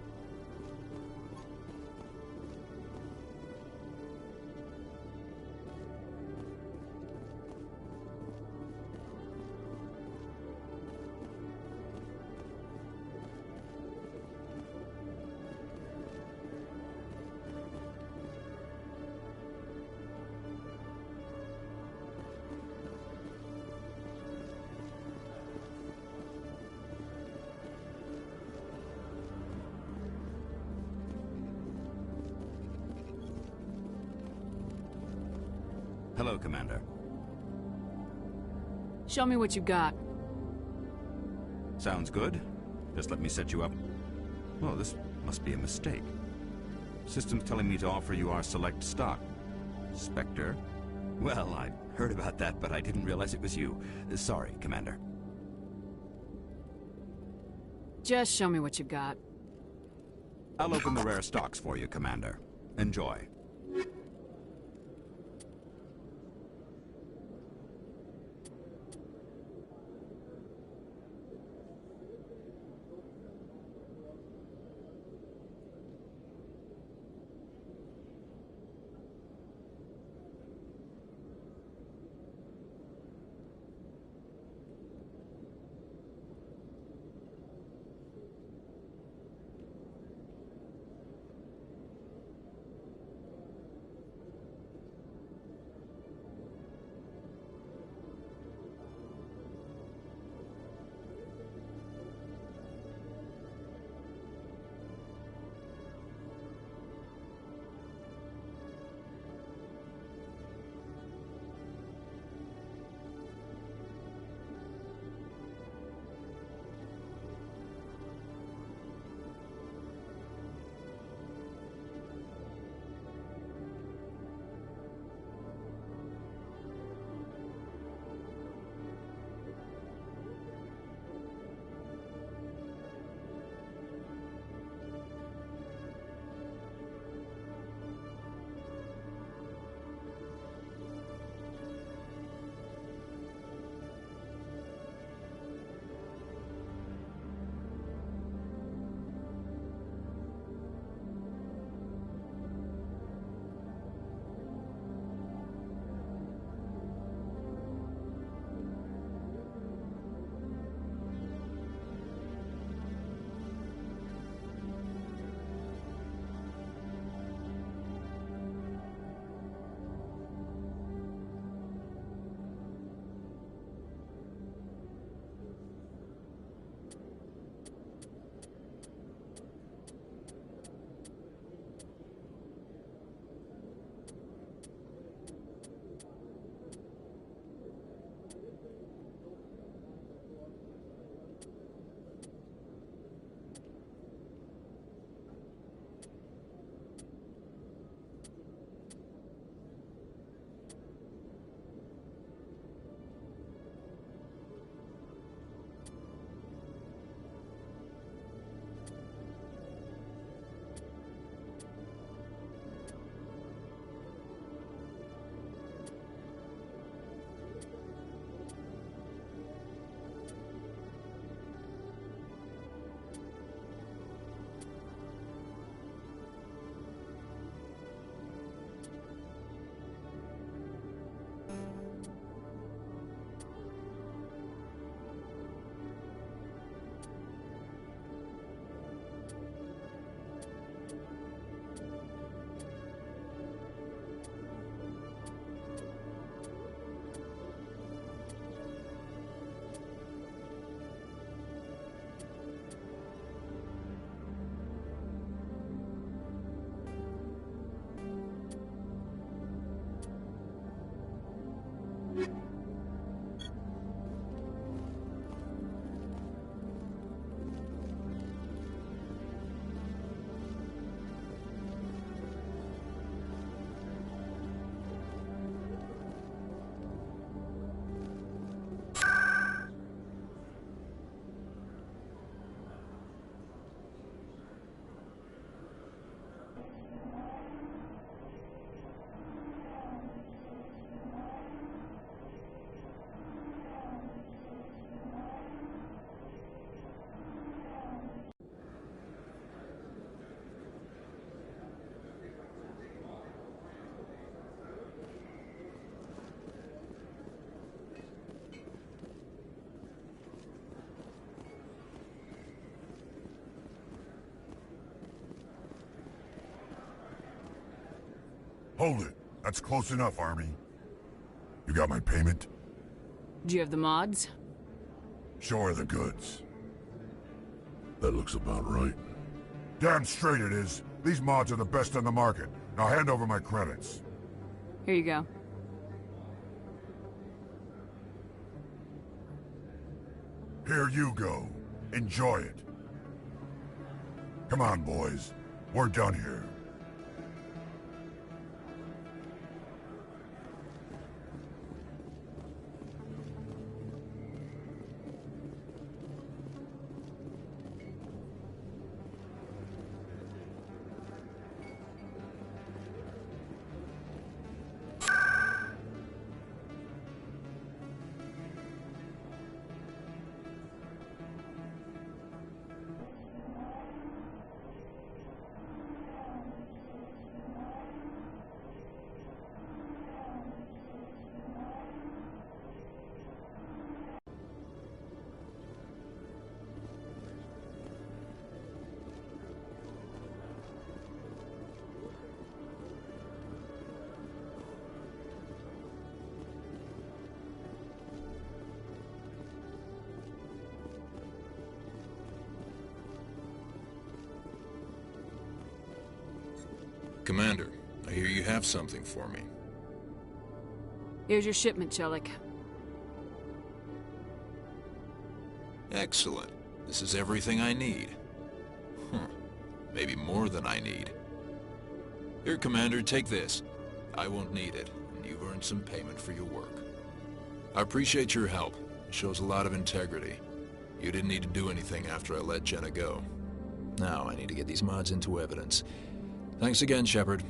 Speaker 9: Hello, Commander.
Speaker 2: Show me what you got.
Speaker 9: Sounds good. Just let me set you up. Oh, this must be a mistake. System's telling me to offer you our select stock. Spectre? Well, I heard about that, but I didn't realize it was you. Sorry, Commander.
Speaker 2: Just show me what you got.
Speaker 9: I'll open the rare stocks for you, Commander. Enjoy.
Speaker 19: Hold it. That's close enough, Army. You got my payment?
Speaker 2: Do you have the mods?
Speaker 19: Show her the goods. That looks about right. Damn straight it is. These mods are the best on the market. Now hand over my credits.
Speaker 2: Here you go.
Speaker 19: Here you go. Enjoy it. Come on, boys. We're done here.
Speaker 13: Commander, I hear you have something for me.
Speaker 2: Here's your shipment, Chelik.
Speaker 13: Excellent. This is everything I need. Maybe more than I need. Here, Commander, take this. I won't need it, and you've earned some payment for your work. I appreciate your help. It shows a lot of integrity. You didn't need to do anything after I let Jenna go. Now I need to get these mods into evidence. Thanks again, Shepard.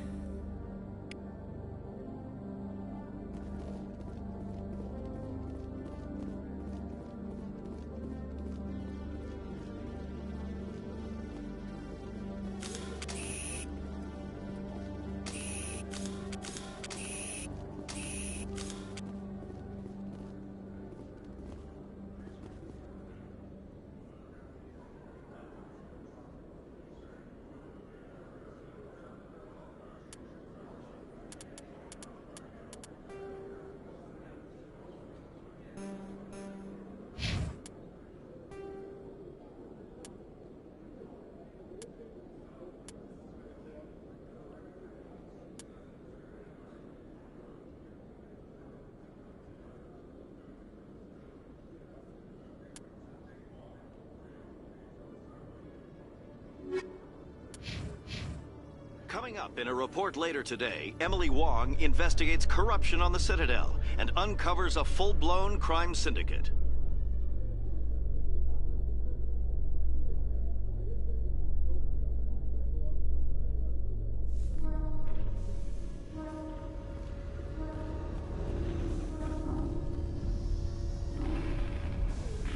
Speaker 7: Coming up in a report later today, Emily Wong investigates corruption on the Citadel and uncovers a full-blown crime syndicate.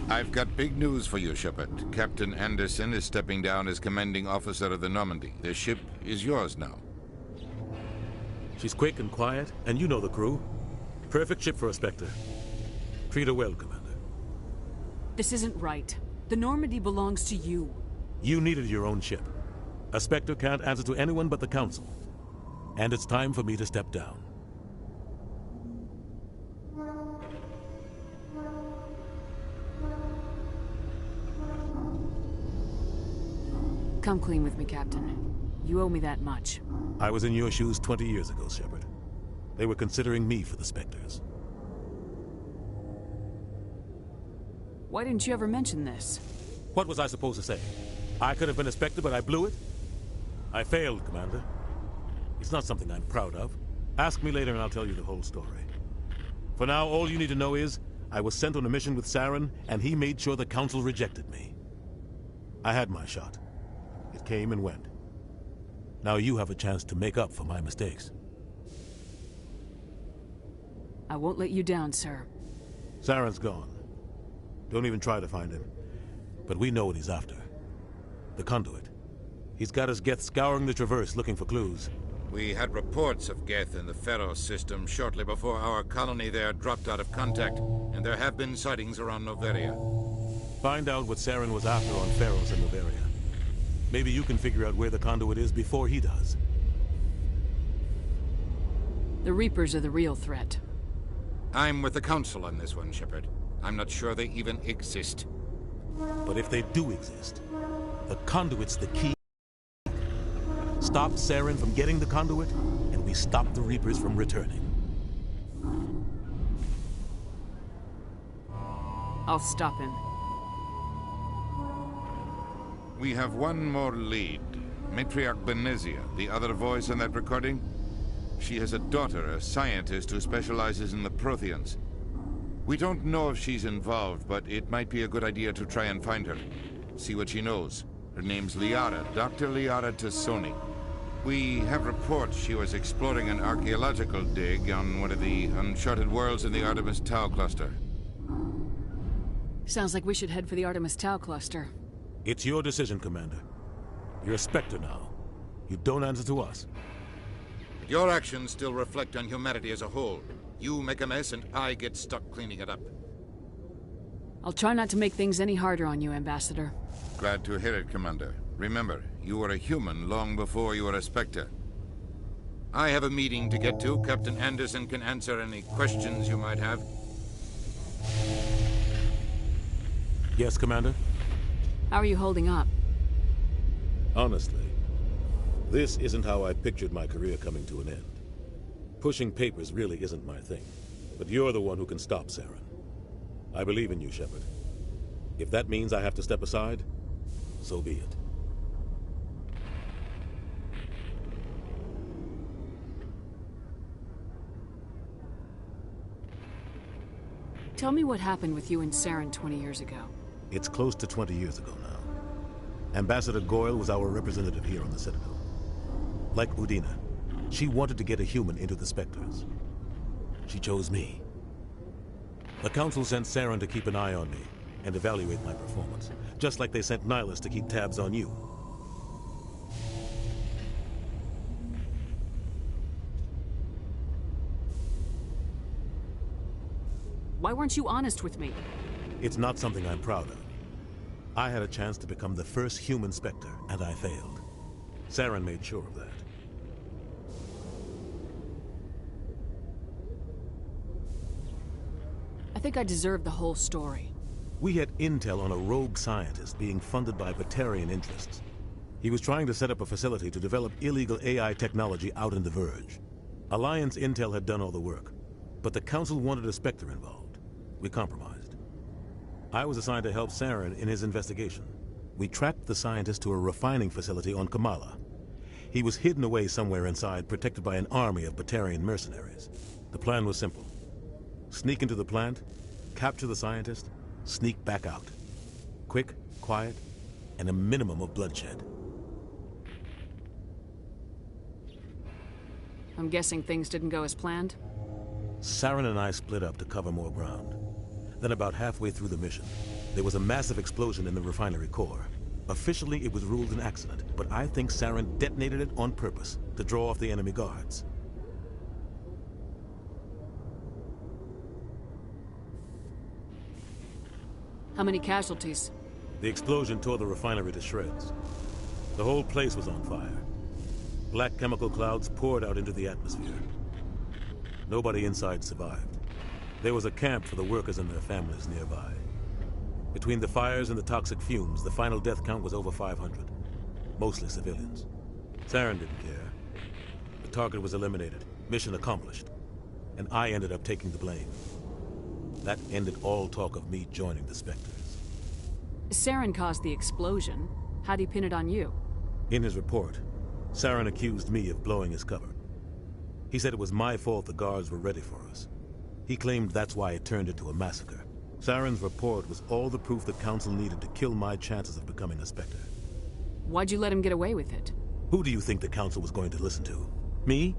Speaker 22: I've got big news for you, Shepard. Captain Anderson is stepping down as commanding officer of the Normandy. The ship is yours now.
Speaker 23: She's quick and quiet, and you know the crew. Perfect ship for a Spectre. Treat her well, Commander.
Speaker 2: This isn't right. The Normandy belongs to you.
Speaker 23: You needed your own ship. A Spectre can't answer to anyone but the Council. And it's time for me to step down.
Speaker 2: Come clean with me, Captain. You owe me that much.
Speaker 23: I was in your shoes 20 years ago, Shepard. They were considering me for the Spectres.
Speaker 2: Why didn't you ever mention this?
Speaker 23: What was I supposed to say? I could have been a Spectre, but I blew it? I failed, Commander. It's not something I'm proud of. Ask me later and I'll tell you the whole story. For now, all you need to know is, I was sent on a mission with Saren, and he made sure the Council rejected me. I had my shot. It came and went. Now you have a chance to make up for my mistakes.
Speaker 2: I won't let you down, sir.
Speaker 23: Saren's gone. Don't even try to find him. But we know what he's after. The conduit. He's got his Geth scouring the Traverse looking for clues.
Speaker 22: We had reports of Geth in the Pharos system shortly before our colony there dropped out of contact, and there have been sightings around Noveria.
Speaker 23: Find out what Saren was after on Pharos and Noveria. Maybe you can figure out where the conduit is before he does.
Speaker 2: The Reapers are the real threat.
Speaker 22: I'm with the Council on this one, Shepard. I'm not sure they even exist.
Speaker 23: But if they do exist, the conduit's the key. Stop Saren from getting the conduit, and we stop the Reapers from returning.
Speaker 2: I'll stop him.
Speaker 22: We have one more lead. Matriarch Benezia, the other voice on that recording. She has a daughter, a scientist who specializes in the Protheans. We don't know if she's involved, but it might be a good idea to try and find her. See what she knows. Her name's Liara, Dr. Liara Tassoni. We have reports she was exploring an archaeological dig on one of the uncharted worlds in the Artemis Tau cluster.
Speaker 2: Sounds like we should head for the Artemis Tau cluster.
Speaker 23: It's your decision, Commander. You're a Spectre now. You don't answer to us.
Speaker 22: Your actions still reflect on humanity as a whole. You make a mess and I get stuck cleaning it up.
Speaker 2: I'll try not to make things any harder on you, Ambassador.
Speaker 22: Glad to hear it, Commander. Remember, you were a human long before you were a Spectre. I have a meeting to get to. Captain Anderson can answer any questions you might have.
Speaker 23: Yes, Commander?
Speaker 2: How are you holding up?
Speaker 23: Honestly, this isn't how I pictured my career coming to an end. Pushing papers really isn't my thing, but you're the one who can stop Saren. I believe in you, Shepard. If that means I have to step aside, so be it.
Speaker 2: Tell me what happened with you and Saren 20 years ago.
Speaker 23: It's close to 20 years ago now. Ambassador Goyle was our representative here on the Citadel. Like Udina, she wanted to get a human into the Spectres. She chose me. The Council sent Saren to keep an eye on me and evaluate my performance, just like they sent Nihilus to keep tabs on you.
Speaker 2: Why weren't you honest with me?
Speaker 23: It's not something I'm proud of. I had a chance to become the first human Spectre, and I failed. Saren made sure of that.
Speaker 2: I think I deserve the whole story.
Speaker 23: We had intel on a rogue scientist being funded by Batarian interests. He was trying to set up a facility to develop illegal AI technology out in the Verge. Alliance intel had done all the work, but the Council wanted a Spectre involved. We compromised. I was assigned to help Saren in his investigation. We tracked the scientist to a refining facility on Kamala. He was hidden away somewhere inside, protected by an army of Batarian mercenaries. The plan was simple. Sneak into the plant, capture the scientist, sneak back out. Quick, quiet, and a minimum of bloodshed.
Speaker 2: I'm guessing things didn't go as planned?
Speaker 23: Saren and I split up to cover more ground. Then about halfway through the mission, there was a massive explosion in the refinery core. Officially, it was ruled an accident, but I think Saren detonated it on purpose to draw off the enemy guards.
Speaker 2: How many casualties?
Speaker 23: The explosion tore the refinery to shreds. The whole place was on fire. Black chemical clouds poured out into the atmosphere. Nobody inside survived. There was a camp for the workers and their families nearby. Between the fires and the toxic fumes, the final death count was over 500. Mostly civilians. Saren didn't care. The target was eliminated. Mission accomplished. And I ended up taking the blame. That ended all talk of me joining the Spectres.
Speaker 2: Saren caused the explosion. How'd he pin it on you?
Speaker 23: In his report, Saren accused me of blowing his cover. He said it was my fault the guards were ready for us. He claimed that's why it turned into a massacre. Saren's report was all the proof the Council needed to kill my chances of becoming a Spectre.
Speaker 2: Why'd you let him get away with it?
Speaker 23: Who do you think the Council was going to listen to? Me?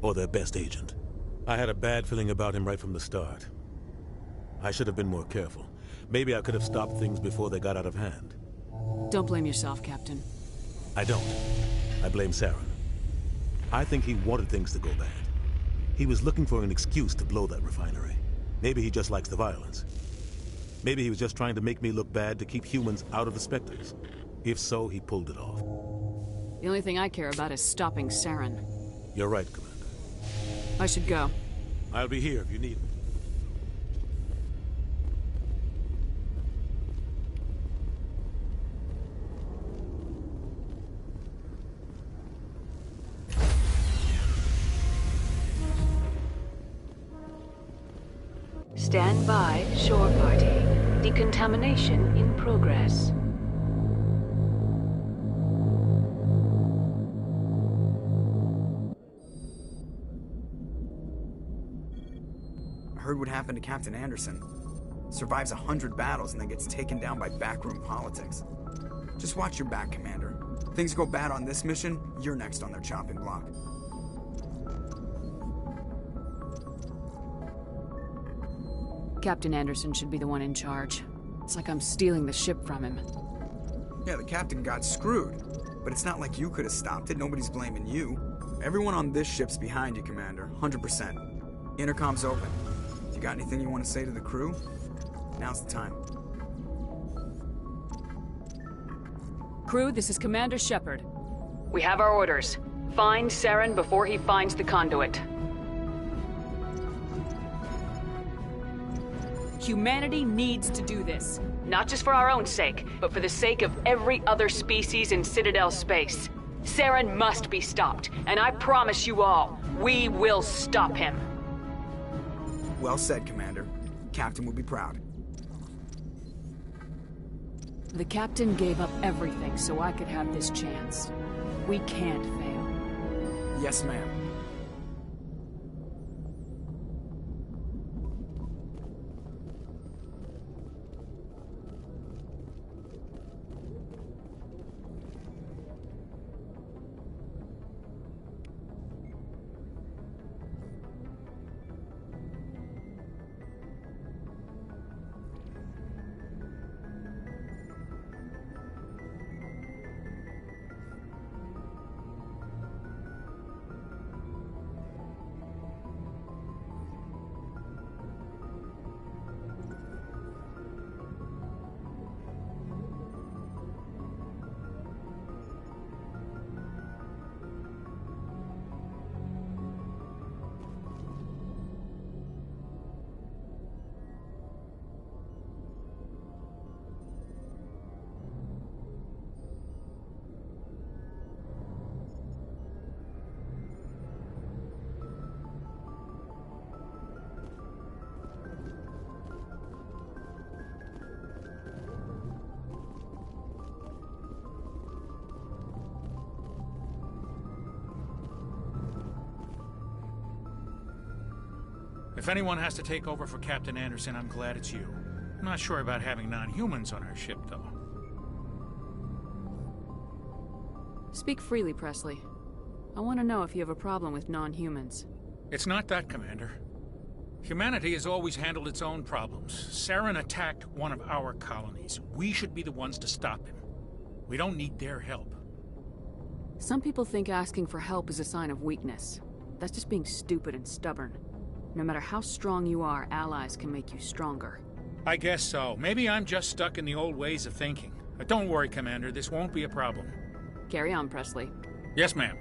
Speaker 23: Or their best agent? I had a bad feeling about him right from the start. I should have been more careful. Maybe I could have stopped things before they got out of hand.
Speaker 2: Don't blame yourself, Captain.
Speaker 23: I don't. I blame Saren. I think he wanted things to go bad. He was looking for an excuse to blow that refinery. Maybe he just likes the violence. Maybe he was just trying to make me look bad to keep humans out of the Spectres. If so, he pulled it off.
Speaker 2: The only thing I care about is stopping Saren.
Speaker 23: You're right, Commander.
Speaker 2: I should go.
Speaker 23: I'll be here if you need me.
Speaker 2: Stand by, shore party. Decontamination in progress.
Speaker 15: I heard what happened to Captain Anderson. Survives 100 battles and then gets taken down by backroom politics. Just watch your back, Commander. Things go bad on this mission, you're next on their chopping block.
Speaker 2: Captain Anderson should be the one in charge. It's like I'm stealing the ship from him.
Speaker 15: Yeah, the captain got screwed. But it's not like you could have stopped it. Nobody's blaming you. Everyone on this ship's behind you, Commander. 100%. Intercom's open. If you got anything you want to say to the crew, now's the time.
Speaker 2: Crew, this is Commander Shepard. We have our orders. Find Saren before he finds the conduit. Humanity needs to do this. Not just for our own sake, but for the sake of every other species in Citadel space. Saren must be stopped, and I promise you all, we will stop him.
Speaker 15: Well said, Commander. Captain will be proud.
Speaker 2: The captain gave up everything so I could have this chance. We can't fail.
Speaker 15: Yes, ma'am.
Speaker 17: If anyone has to take over for Captain Anderson, I'm glad it's you. I'm not sure about having non-humans on our ship, though.
Speaker 2: Speak freely, Presley. I want to know if you have a problem with non-humans.
Speaker 17: It's not that, Commander. Humanity has always handled its own problems. Saren attacked one of our colonies. We should be the ones to stop him. We don't need their help.
Speaker 2: Some people think asking for help is a sign of weakness. That's just being stupid and stubborn. No matter how strong you are, allies can make you stronger.
Speaker 17: I guess so. Maybe I'm just stuck in the old ways of thinking. But don't worry, Commander. This won't be a problem.
Speaker 2: Carry on, Presley.
Speaker 17: Yes, ma'am.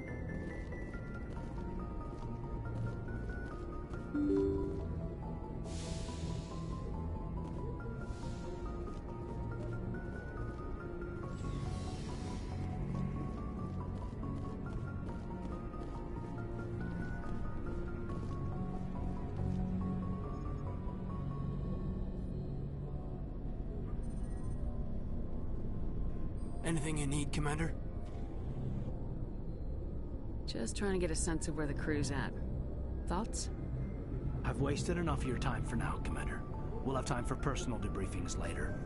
Speaker 18: Anything you need, Commander?
Speaker 2: Just trying to get a sense of where the crew's at. Thoughts?
Speaker 18: I've wasted enough of your time for now, Commander. We'll have time for personal debriefings later.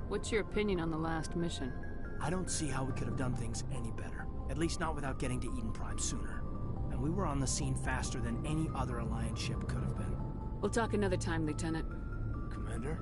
Speaker 2: What's your opinion on the last mission?
Speaker 18: I don't see how we could have done things any better. At least not without getting to Eden Prime sooner. And we were on the scene faster than any other Alliance ship could have been.
Speaker 2: We'll talk another time, Lieutenant.
Speaker 18: Commander?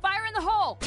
Speaker 2: Fire in the hole!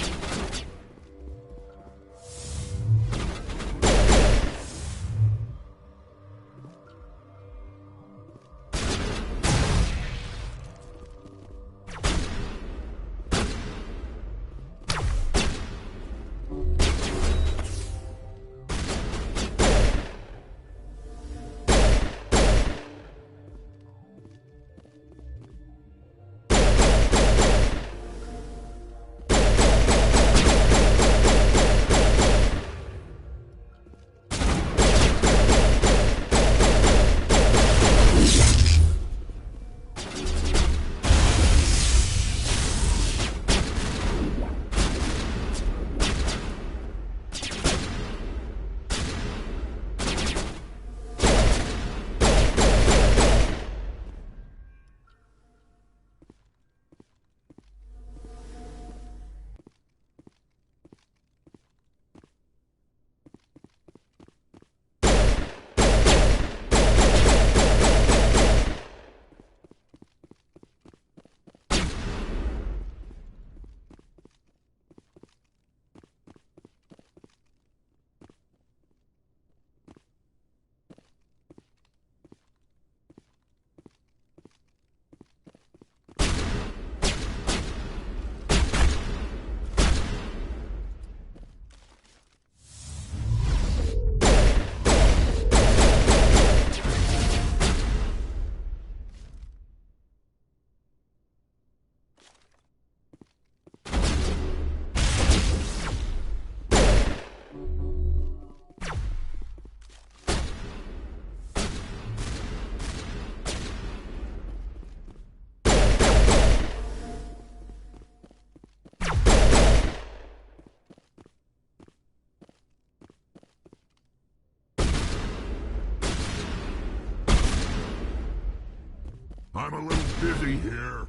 Speaker 19: I'm a little busy here.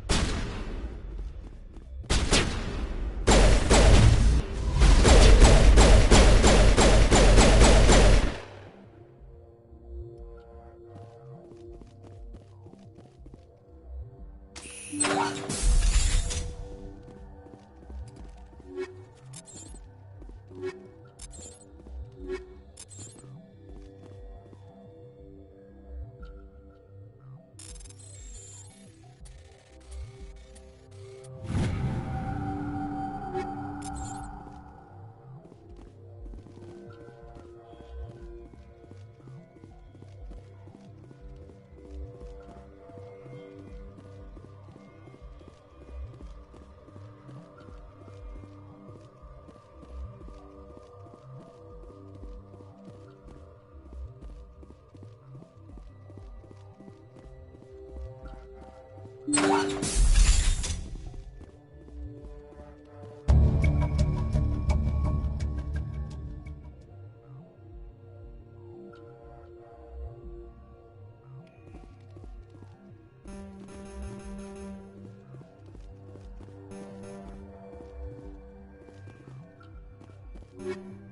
Speaker 5: it.